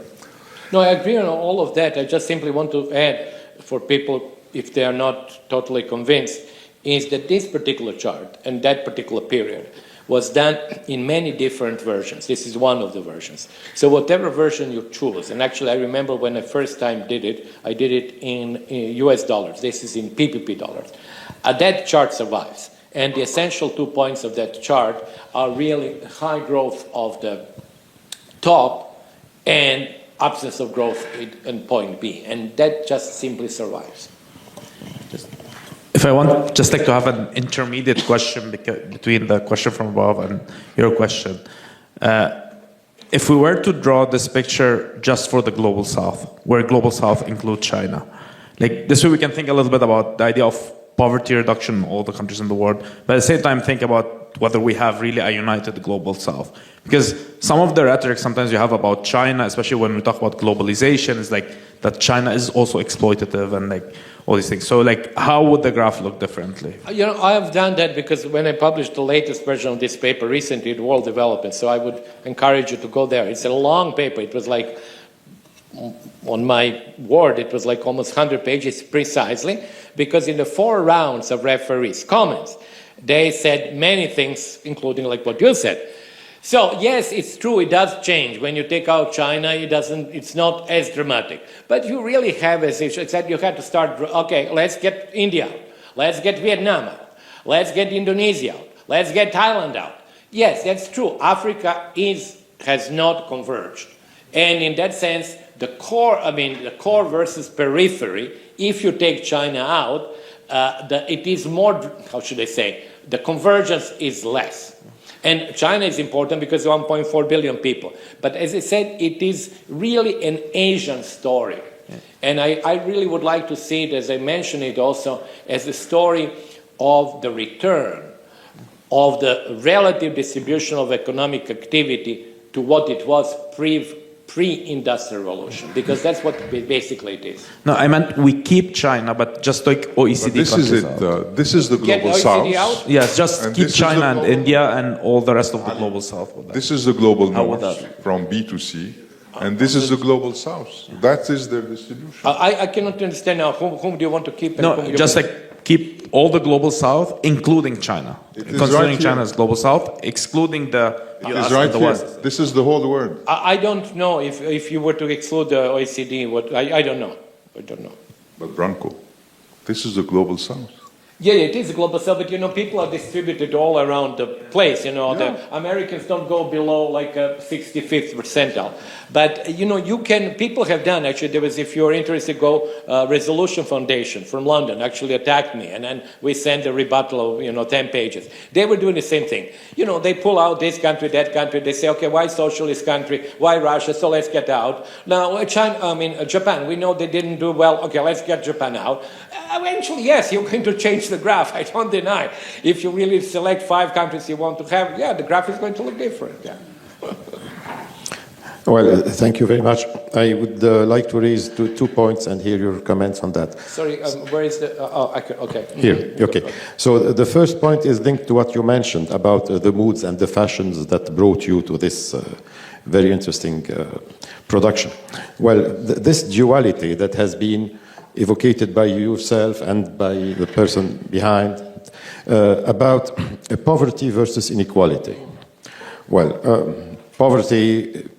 No, I agree on all of that. I just simply want to add for people, if they are not totally convinced, is that this particular chart and that particular period was done in many different versions. This is one of the versions. So whatever version you choose, and actually I remember when I first time did it, I did it in US dollars. This is in PPP dollars. That chart survives. And the essential 2 points of that chart are really high growth of the top and absence of growth in point B. And that just simply survives. If I want just like to have an intermediate question between the question from above and your question. If we were to draw this picture just for the Global South, where Global South includes China, like this way we can think a little bit about the idea of poverty reduction in all the countries in the world, but at the same time think about whether we have really a united Global South. Because some of the rhetoric sometimes you have about China, especially when we talk about globalization, is like that China is also exploitative and like all these things. So like how would the graph look differently? You know, I have done that because when I published the latest version of this paper recently at World Development, so I would encourage you to go there. It's a long paper. It was like, on my word, it was like almost 100 pages precisely, because in the 4 rounds of referees' comments, they said many things, including like what you said. So yes, it's true, it does change. When you take out China, it's not as dramatic. But you really have, as you said, you have to start, okay, let's get India out. Let's get Vietnam out. Let's get Indonesia out. Let's get Thailand out. Yes, that's true. Africa has not converged. And in that sense, the core versus periphery, if you take China out, it is more, how should I say, the convergence is less. And China is important because 1.4 billion people. But as I said, it is really an Asian story. Yeah. And I really would like to see it, as I mentioned it also, as a story of the return of the relative distribution of economic activity to what it was pre-industrial revolution, because that's what basically it is. No, I meant we keep China, but just like OECD this countries is it. This is the Global South. Yes, just keep China and India and all the rest of the Global South. This is the Global North from B to C, and this is the Global South. That is their distribution. I cannot understand now. Whom do you want to keep? And no, just like keep all the Global South, including China. Considering China as Global South, excluding the US and the West. This is the whole world. I don't know if you were to exclude the OECD. I don't know. I don't know. But Branko, this is the Global South. Yeah, it is a global south, but people are distributed all around the place. The Americans don't go below like a 65th percentile. But people have done, actually, there was, if you're interested, go Resolution Foundation from London actually attacked me, and then we sent a rebuttal of 10 pages. They were doing the same thing. They pull out this country, that country. They say, okay, why socialist country? Why Russia? So let's get out. Now Japan. We know they didn't do well. Okay, let's get Japan out. Eventually, yes, you're going to change the graph. I don't deny. If you really select 5 countries you want to have, the graph is going to look different. Yeah. Well, thank you very much. I would like to raise two points and hear your comments on that. Sorry, where is the... okay. Here, okay. So the first point is linked to what you mentioned about the moods and the fashions that brought you to this very interesting production. Well, this duality that has been evocated by yourself and by the person behind about poverty versus inequality. Well, poverty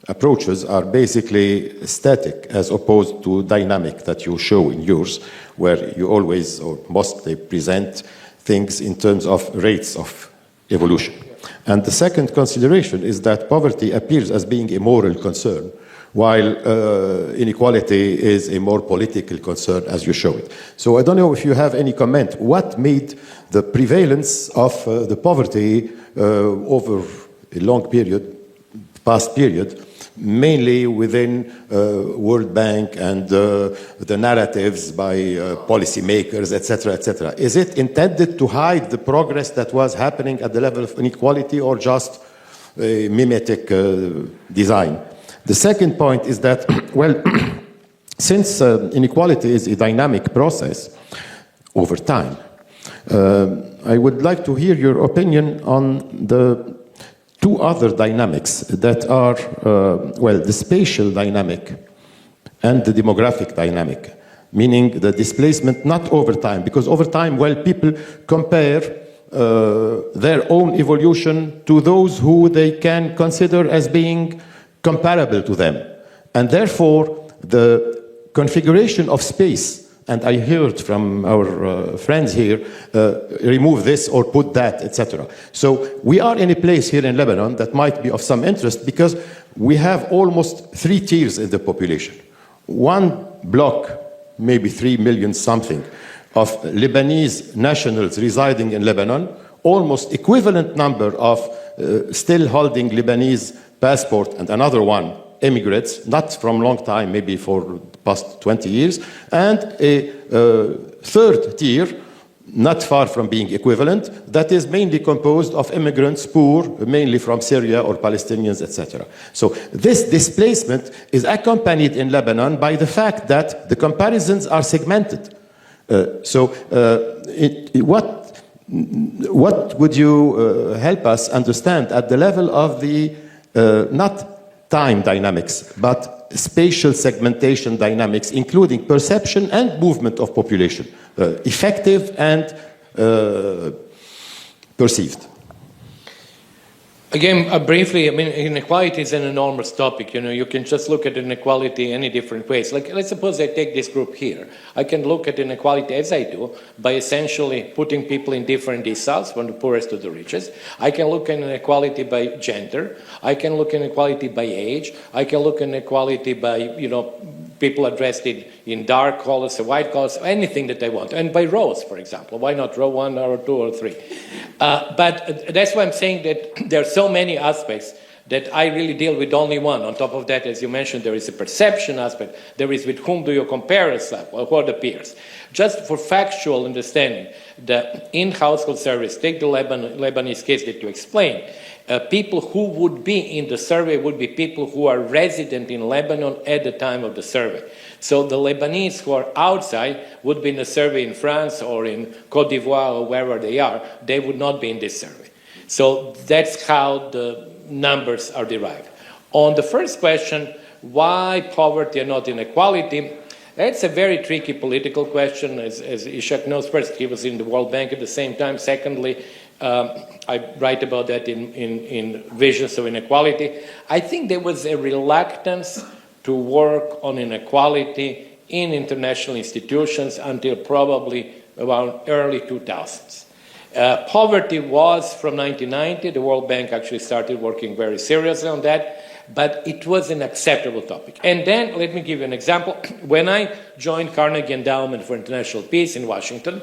approaches are basically static as opposed to dynamic that you show in yours, where you always or mostly present things in terms of rates of evolution. And the second consideration is that poverty appears as being a moral concern, while inequality is a more political concern, as you show it. So I don't know if you have any comment. What made the prevalence of the poverty over a long period, past period, mainly within World Bank and the narratives by policymakers, etc., etc.? Is it intended to hide the progress that was happening at the level of inequality, or just a mimetic design? The second point is that, well, since inequality is a dynamic process over time, I would like to hear your opinion on the 2 other dynamics that are, the spatial dynamic and the demographic dynamic, meaning the displacement not over time, because over time, people compare their own evolution to those who they can consider as being comparable to them. And therefore, the configuration of space and I heard from our friends here, remove this or put that, etc. So we are in a place here in Lebanon that might be of some interest because we have almost 3 tiers in the population. One block, maybe 3 million something, of Lebanese nationals residing in Lebanon, almost equivalent number of still holding Lebanese passport, and another one, immigrants, not from long time, maybe for the past 20 years, and a third tier, not far from being equivalent, that is mainly composed of immigrants, poor, mainly from Syria or Palestinians, etc. So this displacement is accompanied in Lebanon by the fact that the comparisons are segmented. What would you help us understand at the level of the, not time dynamics, but spatial segmentation dynamics, including perception and movement of population, effective and perceived? Again, briefly, I mean, inequality is an enormous topic. You know, you can just look at inequality any different ways. Like, let's suppose I take this group here. I can look at inequality as I do by essentially putting people in different deciles, from the poorest to the richest. I can look at inequality by gender. I can look at inequality by age. I can look at inequality by, you know, people are dressed in dark colors or white colors, anything that they want. And by rows, for example. Why not row 1 or 2 or 3? But that's why I'm saying that there are so many aspects that I really deal with only one. On top of that, as you mentioned, there is a perception aspect. There is with whom do you compare yourself, or who are the peers. Just for factual understanding, the in-household service, take the Lebanese case that you explained, people who would be in the survey would be people who are resident in Lebanon at the time of the survey. So the Lebanese who are outside would be in the survey in France or in Cote d'Ivoire or wherever they are. They would not be in this survey. So that's how the numbers are derived. On the first question, why poverty and not inequality, that's a very tricky political question. As Ishac knows, first, he was in the World Bank at the same time. Secondly, I write about that in Visions of Inequality. I think there was a reluctance to work on inequality in international institutions until probably around early 2000s. Poverty was from 1990. The World Bank actually started working very seriously on that, but it was an acceptable topic. And then, let me give you an example. When I joined Carnegie Endowment for International Peace in Washington,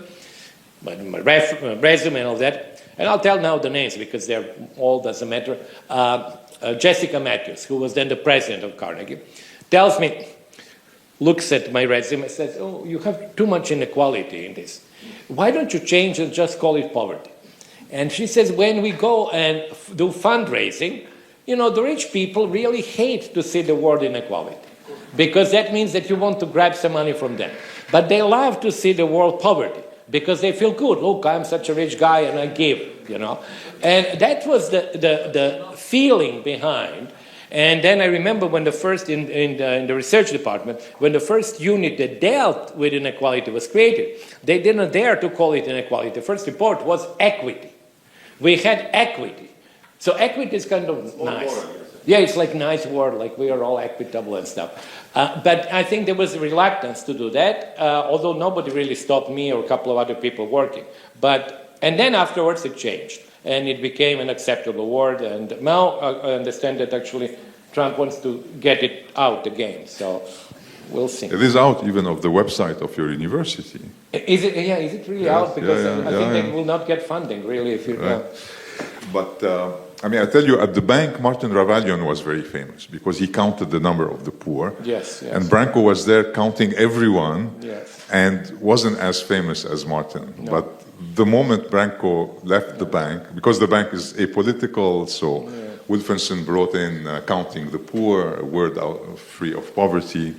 my resume and all that, and I'll tell now the names because they're all, doesn't matter. Jessica Matthews, who was then the president of Carnegie, tells me, looks at my resume and says, oh, you have too much inequality in this. Why don't you change and just call it poverty? And she says, when we go and do fundraising, you know, the rich people really hate to see the word inequality because that means that you want to grab some money from them. But they love to see the word poverty because they feel good. Look, I'm such a rich guy and I give, you know. And that was the feeling behind. And then I remember when the first, in the research department, when the first unit that dealt with inequality was created, they didn't dare to call it inequality. The first report was equity. We had equity. So equity is kind of nice. Yeah, it's like nice word, like we are all equitable and stuff. But I think there was a reluctance to do that, although nobody really stopped me or a couple of other people working. And then afterwards it changed. And it became an acceptable word. And now I understand that actually Trump wants to get it out again. So we'll see. It is out even of the website of your university. Is it? Yeah, is it really out? Because I think they will not get funding, really, if you know. But, I mean, I tell you, at the bank, Martin Ravalion was very famous because he counted the number of the poor. Yes, yes. And Branko was there counting everyone. Yes. And wasn't as famous as Martin. No. But the moment Branko left the bank, because the bank is apolitical, so Wilferson brought in counting the poor, a word out free of poverty.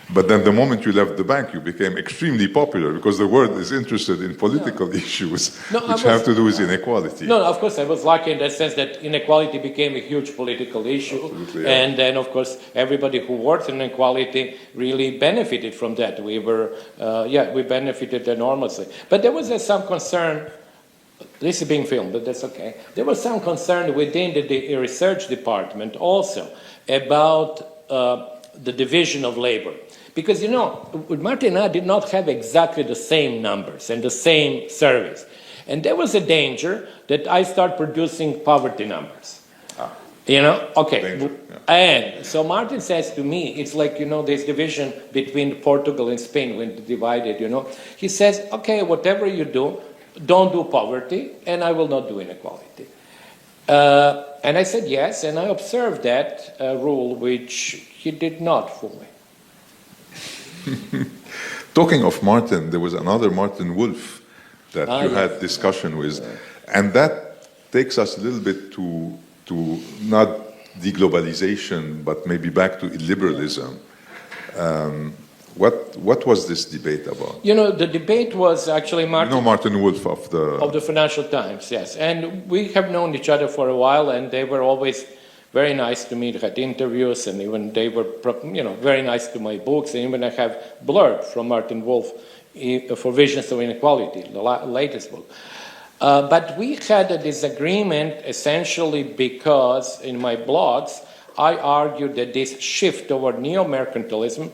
But then the moment you left the bank, you became extremely popular because the world is interested in political issues which have to do with inequality. No, of course, I was lucky in that sense that inequality became a huge political issue. Absolutely, yeah. And then, of course, everybody who worked in inequality really benefited from that. We benefited enormously. But there was some concern. This is being filmed, but that's okay. There was some concern within the research department also about the division of labor. Because, you know, Martin and I did not have exactly the same numbers and the same surveys. And there was a danger that I start producing poverty numbers. You know, okay. Danger, yeah. And so Martin says to me, it's like, you know, this division between Portugal and Spain when divided, you know. He says, okay, whatever you do, don't do poverty, and I will not do inequality. And I said yes, and I observed that rule, which he did not fully. Talking of Martin, there was another Martin Wolf that you had discussion with, and that takes us a little bit to not deglobalization, but maybe back to illiberalism. What was this debate about? You know, the debate was actually Martin. You know Martin Wolf of the Financial Times, yes. And we have known each other for a while, and they were always very nice to me. They had interviews, and even they were, you know, very nice to my books. And even I have blurb from Martin Wolf for Visions of Inequality, the latest book. But we had a disagreement essentially because in my blogs, I argued that this shift toward neo-mercantilism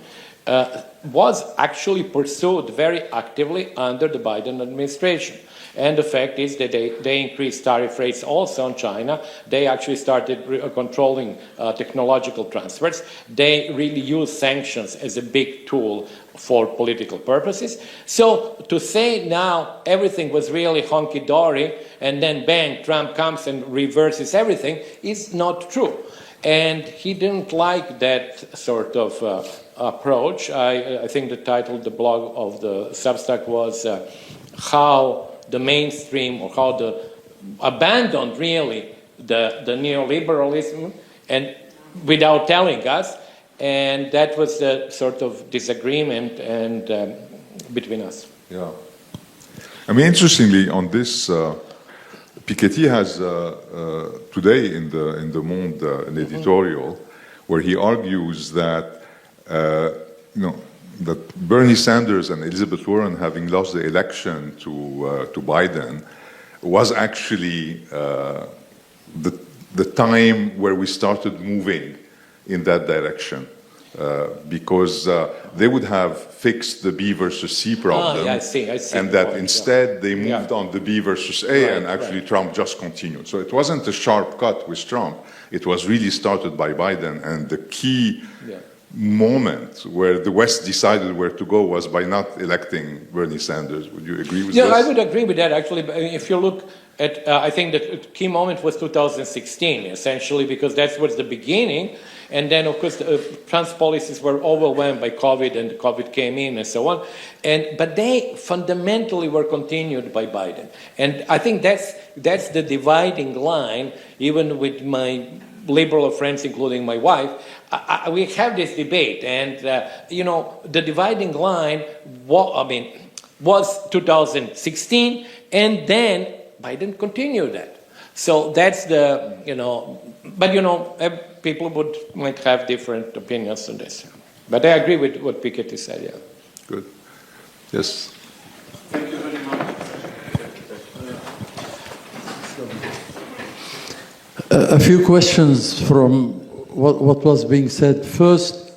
was actually pursued very actively under the Biden administration. And the fact is that they increased tariff rates also on China. They actually started controlling technological transfers. They really used sanctions as a big tool for political purposes. So to say now everything was really honky-dory and then bang, Trump comes and reverses everything is not true. And he didn't like that sort of approach. I think the title of the blog of the Substack was how the mainstream, or how the abandoned really the neoliberalism, and without telling us, and that was the sort of disagreement and between us. Yeah, I mean, interestingly, on this, Piketty has today in the Monde an editorial where he argues that that Bernie Sanders and Elizabeth Warren, having lost the election to Biden, was actually the time where we started moving in that direction, because they would have fixed the B versus C problem, I see and that instead they moved on the B versus A, and actually Trump just continued. So it wasn't a sharp cut with Trump. It was really started by Biden, and the key moment where the West decided where to go was by not electing Bernie Sanders. Would you agree with this? Yeah, I would agree with that, actually. If you look at, I think the key moment was 2016, essentially, because that was the beginning. And then, of course, Trump's policies were overwhelmed by COVID, and COVID came in and so on. But they fundamentally were continued by Biden. And I think that's the dividing line, even with my liberal friends, including my wife. We have this debate, and the dividing line was 2016, and then Biden continued that. So that's the but people might have different opinions on this. But I agree with what Piketty said. Yeah. Good. Yes. Thank you very much. A few questions from what was being said. First,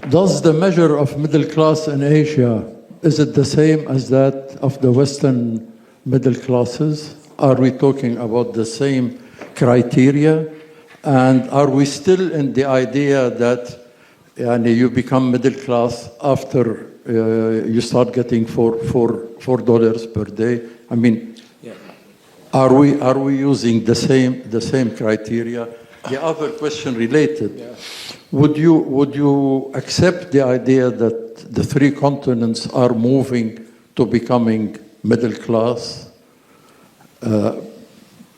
does the measure of middle class in Asia, is it the same as that of the Western middle classes? Are we talking about the same criteria? And are we still in the idea that you become middle class after you start getting $4 per day? I mean, are we using the same criteria? The other question related: would you accept the idea that the three continents are moving to becoming middle class?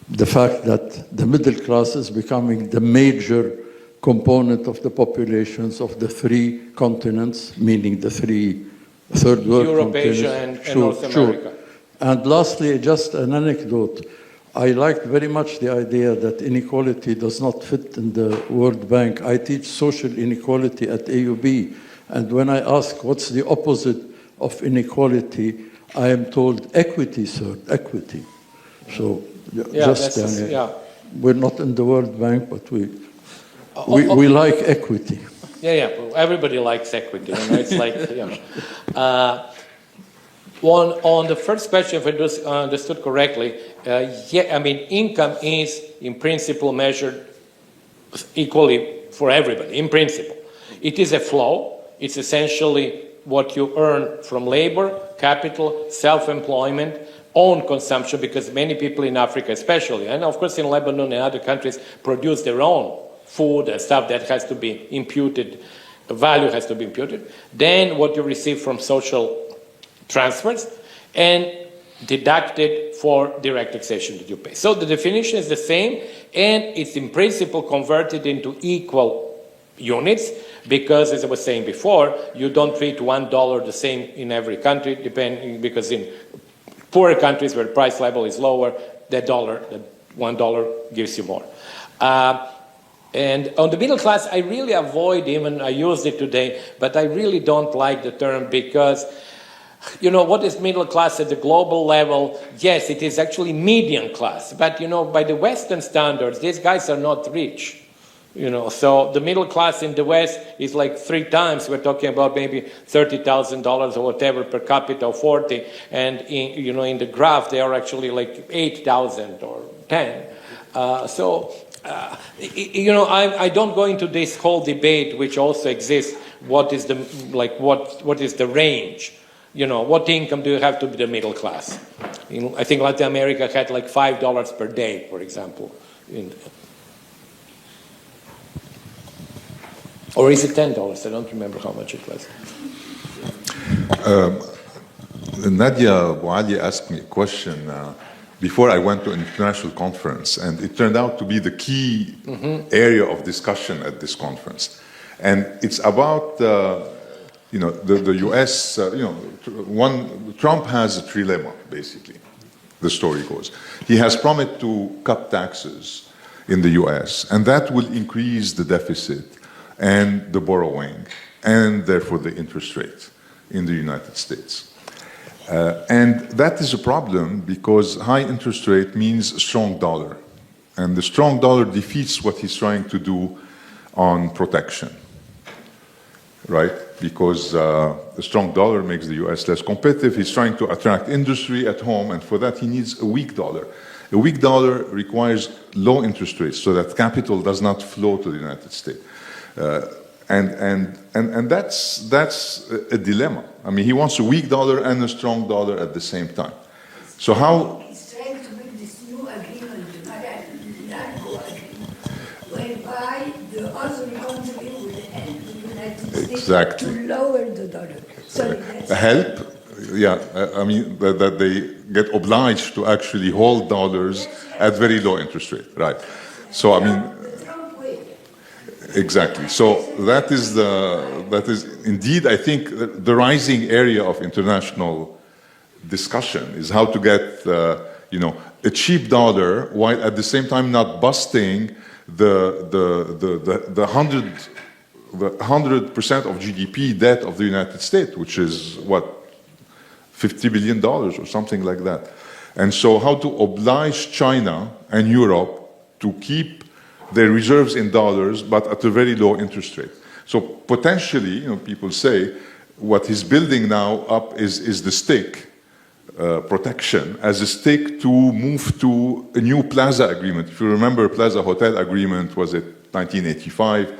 The fact that the middle class is becoming the major component of the populations of the three continents, meaning the three third world Europe, continents. Asia, and North America. Sure. And lastly, just an anecdote. I liked very much the idea that inequality does not fit in the World Bank. I teach social inequality at AUB, and when I ask what's the opposite of inequality, I am told equity, sir, equity. So we're not in the World Bank, but we like equity. Everybody likes equity. It's like, on the first question, if I understood correctly, income is in principle measured equally for everybody, in principle. It is a flow. It's essentially what you earn from labor, capital, self-employment, own consumption, because many people in Africa especially, and of course in Lebanon and other countries, produce their own food and stuff that has to be imputed, value has to be imputed. Then what you receive from social transfers and deducted for direct taxation that you pay. So the definition is the same, and it's in principle converted into equal units, because as I was saying before, you don't treat $1 the same in every country, because in poorer countries where the price level is lower, that $1 gives you more. And on the middle class, I really avoid I used it today, but I really don't like the term, because what is middle class at the global level? Yes, it is actually median class, but by the Western standards, these guys are not rich. So the middle class in the West is like 3 times. We're talking about maybe $30,000 or whatever per capita, or 40, and in the graph they are actually like 8,000 or 10. I don't go into this whole debate, which also exists. What is the range? What income do you have to be the middle class? I think Latin America had like $5 per day, for example. Or is it $10? I don't remember how much it was. Nadia Bouali asked me a question before I went to an international conference, and it turned out to be the key area of discussion at this conference. And it's about, the U.S., Trump has a trilemma, basically, the story goes. He has promised to cut taxes in the U.S., and that will increase the deficit and the borrowing, and therefore the interest rate in the United States. And that is a problem, because high interest rate means a strong dollar. And the strong dollar defeats what he's trying to do on protection, right? Because the strong dollar makes the US less competitive. He's trying to attract industry at home, and for that he needs a weak dollar. A weak dollar requires low interest rates so that capital does not flow to the United States. And that's a dilemma. I mean, he wants a weak dollar and a strong dollar at the same time. So how? He's trying to make this new agreement, the Mariana agreement, whereby the other country will help the United States to lower the dollar. Sorry, help? Yeah, I mean that they get obliged to actually hold dollars at very low interest rate, right? So I mean. Exactly. So that is indeed, I think, the rising area of international discussion is how to get a cheap dollar while at the same time not busting the 100% of GDP debt of the United States, which is what, $50 billion or something like that. And so how to oblige China and Europe to keep their reserves in dollars, but at a very low interest rate. So potentially, people say, what he's building now up is the stick protection as a stick to move to a new Plaza agreement. If you remember, Plaza Hotel agreement was in 1985,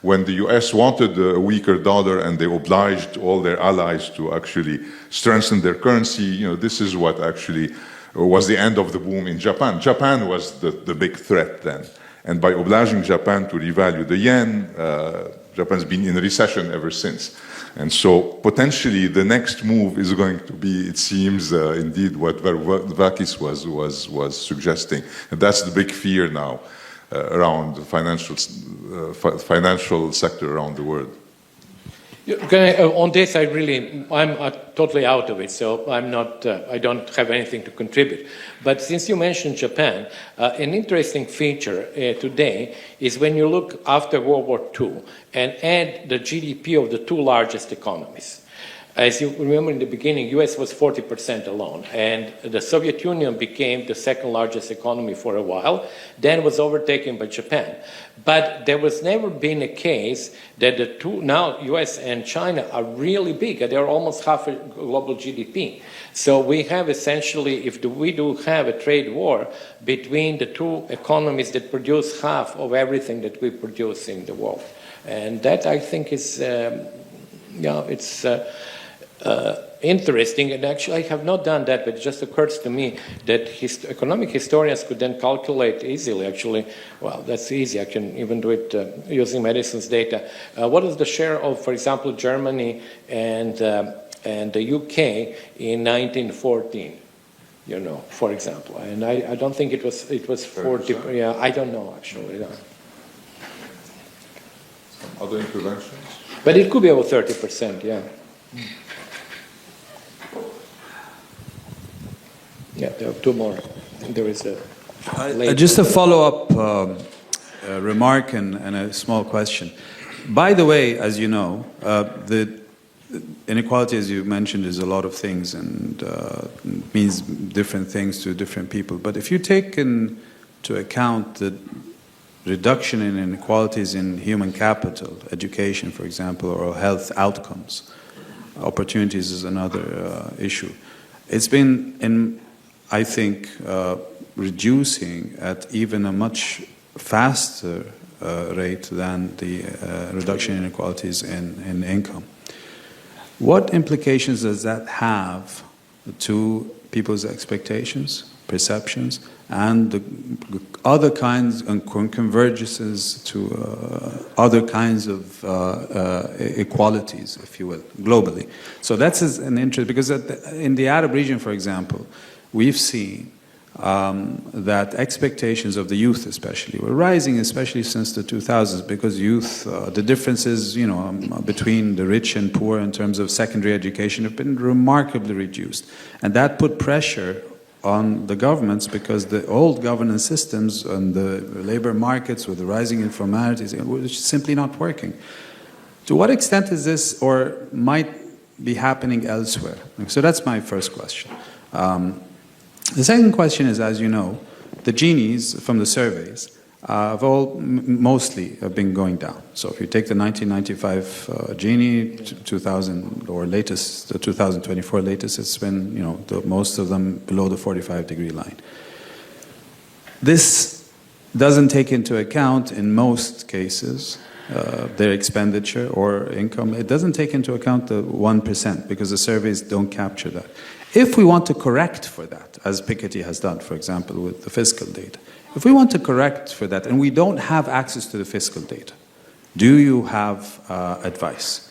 when the US wanted a weaker dollar and they obliged all their allies to actually strengthen their currency. This is what actually was the end of the boom in Japan. Japan was the big threat then. And by obliging Japan to revalue the yen, Japan's been in recession ever since. And so potentially the next move is going to be, it seems, indeed what Varoufakis was suggesting. And that's the big fear now around the financial sector around the world. On this, I'm totally out of it, so I don't have anything to contribute. But since you mentioned Japan, an interesting feature today is when you look after World War II and add the GDP of the 2 largest economies. As you remember in the beginning, US was 40% alone, and the Soviet Union became the second largest economy for a while, then was overtaken by Japan. But there was never been a case that the two, now US and China are really big, they're almost half a global GDP. So we have essentially, if we do have a trade war between the two economies that produce half of everything that we produce in the world. And that I think is, it's interesting, and actually I have not done that, but it just occurs to me that economic historians could then calculate easily, actually, well, that's easy, I can even do it using medicine's data. What is the share of, for example, Germany and the UK in 1914, you know, for example, and I don't think it was 40, yeah, I don't know, actually. No. Other interventions? But it could be over 30%, yeah. Yeah, there are two more. There is a just a follow-up remark and a small question. By the way, as you know, the inequality, as you mentioned, is a lot of things and means different things to different people. But if you take into account the reduction in inequalities in human capital, education, for example, or health outcomes, opportunities is another issue. It's been, I think, reducing at even a much faster rate than the reduction in inequalities in income. What implications does that have to people's expectations, perceptions, and the other kinds and convergences to other kinds of equalities, if you will, globally? So that's an interest, because in the Arab region, for example, we've seen that expectations of the youth especially were rising, especially since the 2000s, because youth, the differences, you know, between the rich and poor in terms of secondary education have been remarkably reduced. And that put pressure on the governments, because the old governance systems and the labor markets with the rising informalities were simply not working. To what extent is this or might be happening elsewhere? So that's my first question. The second question is, as you know, the Gini's from the surveys have all mostly been going down. So if you take the 1995 Gini, 2000 or latest, the 2024 latest, it's been, you know, most of them below the 45-degree line. This doesn't take into account, in most cases, their expenditure or income. It doesn't take into account the 1%, because the surveys don't capture that. If we want to correct for that, as Piketty has done, for example, with the fiscal data, if we want to correct for that and we don't have access to the fiscal data, do you have advice?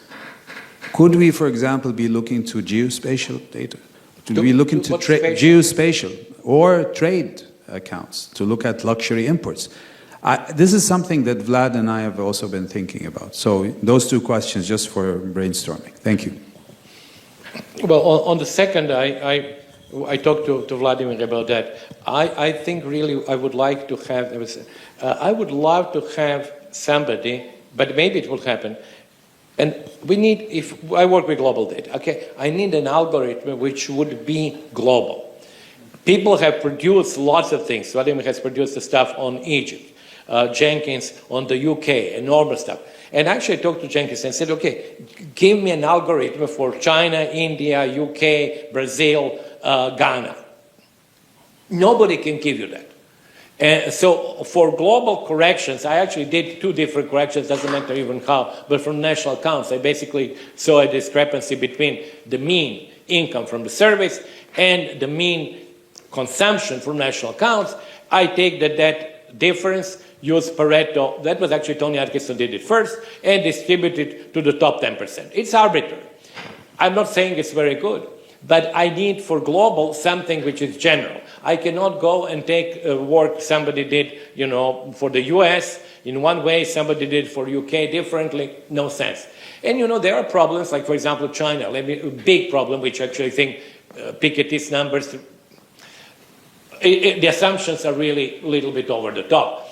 Could we, for example, be looking to geospatial data? Could we look into geospatial or trade accounts to look at luxury imports? This is something that Vlad and I have also been thinking about. So those two questions just for brainstorming. Thank you. Well, on the second, I talked to Vladimir about that. I think really I would like to have, I would love to have somebody, but maybe it will happen. And we need, if I work with global data, okay, I need an algorithm which would be global. People have produced lots of things. Vladimir has produced the stuff on Egypt, Jenkins on the UK, enormous stuff. And actually I talked to Jenkins and said, okay, give me an algorithm for China, India, UK, Brazil, Ghana. Nobody can give you that. And so for global corrections, I actually did two different corrections, doesn't matter even how, but from national accounts, I basically saw a discrepancy between the mean income from the surveys and the mean consumption from national accounts. I take that difference, use Pareto, that was actually Tony Atkinson did it first, and distributed to the top 10%. It's arbitrary. I'm not saying it's very good, but I need for global something which is general. I cannot go and take work somebody did, you know, for the US in one way, somebody did for UK differently, no sense. And you know, there are problems, like for example, China, a big problem, which actually I think Piketty's numbers, the assumptions are really a little bit over the top.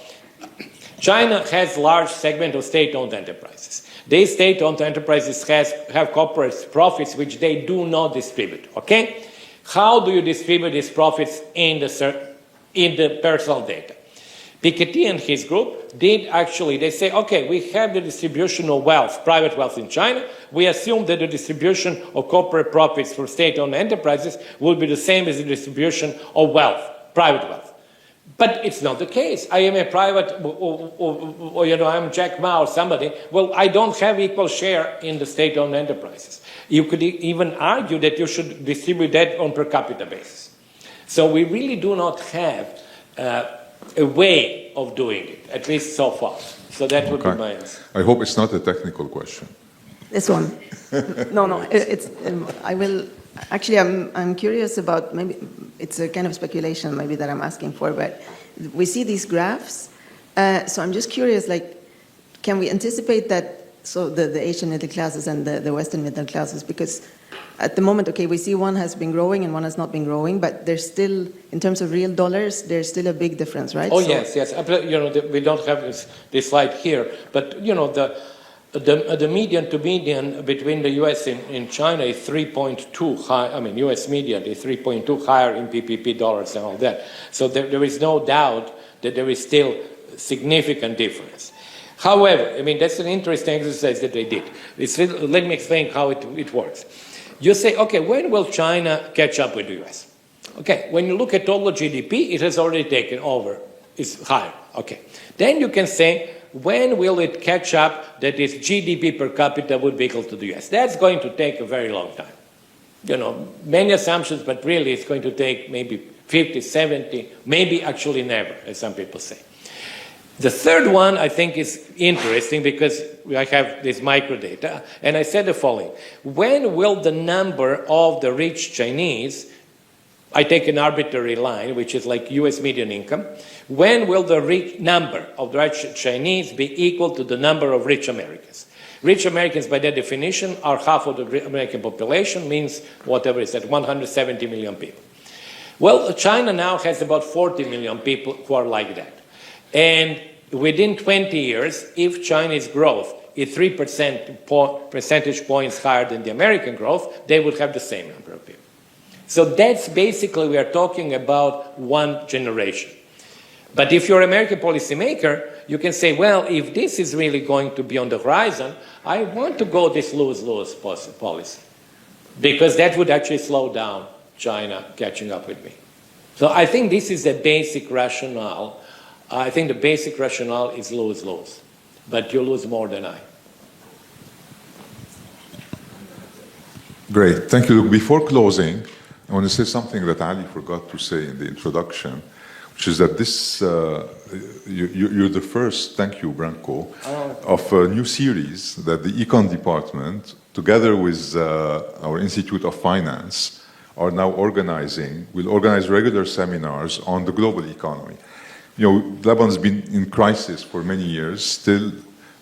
China has large segment of state-owned enterprises. These state-owned enterprises have corporate profits which they do not distribute, okay? How do you distribute these profits in the personal data? Piketty and his group they say, okay, we have the distribution of wealth, private wealth in China. We assume that the distribution of corporate profits for state-owned enterprises will be the same as the distribution of wealth, private wealth. But it's not the case. I am a private, or I'm Jack Ma or somebody. Well, I don't have equal share in the state-owned enterprises. You could even argue that you should distribute that on per capita basis. So we really do not have a way of doing it, at least so far. So that would be my answer. I hope it's not a technical question. This one. No, it's, I will, actually I'm curious about, maybe it's a kind of speculation maybe that I'm asking for, but we see these graphs, so I'm just curious, like, can we anticipate that, so the Asian middle classes and the Western middle classes, because at the moment, okay, we see one has been growing and one has not been growing, but there's still, in terms of real dollars, there's still a big difference, right? Oh, so, yes. We don't have this slide here, but, the median to median between the US and China is 3.2 high. I mean, US median is 3.2 higher in PPP dollars and all that. So there is no doubt that there is still significant difference. However, I mean, that's an interesting exercise that they did. Let me explain how it works. You say, okay, when will China catch up with the US? Okay, when you look at total GDP, it has already taken over. It's higher. Okay. Then you can say, when will it catch up that its GDP per capita would be equal to the US? That's going to take a very long time. Many assumptions, but really it's going to take maybe 50, 70, maybe actually never, as some people say. The third one I think is interesting because I have this microdata, and I said the following. When will the number of the rich Chinese, I take an arbitrary line, which is like US median income, when will the number of the rich Chinese be equal to the number of rich Americans? Rich Americans, by their definition, are half of the American population, means whatever is that, 170 million people. Well, China now has about 40 million people who are like that. And within 20 years, if China's growth is 3 percentage points higher than the American growth, they will have the same number of people. So that's basically, we are talking about one generation. But if you're an American policymaker, you can say, well, if this is really going to be on the horizon, I want to go this lose-lose policy. Because that would actually slow down China catching up with me. So I think this is the basic rationale. I think the basic rationale is lose-lose. But you lose more than I. Great. Thank you. Look, before closing, I want to say something that Ali forgot to say in the introduction, which is that this, you're the first, thank you, Branko, of a new series that the Econ department, together with our Institute of Finance, are now organizing. We'll organize regular seminars on the global economy. Lebanon's been in crisis for many years, still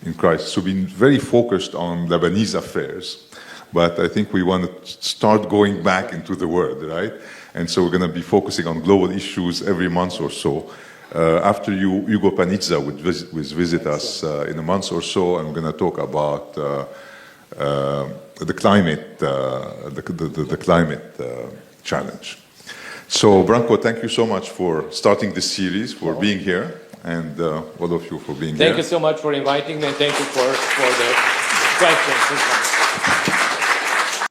in crisis, so been very focused on Lebanese affairs. But I think we want to start going back into the world, right? And so we're going to be focusing on global issues every month or so. After you, Hugo Panizza would visit us in a month or so, and we're going to talk about the climate, the climate challenge. So, Branko, thank you so much for starting this series, for being here, and all of you for being here. Thank you so much for inviting me, and thank you for the questions.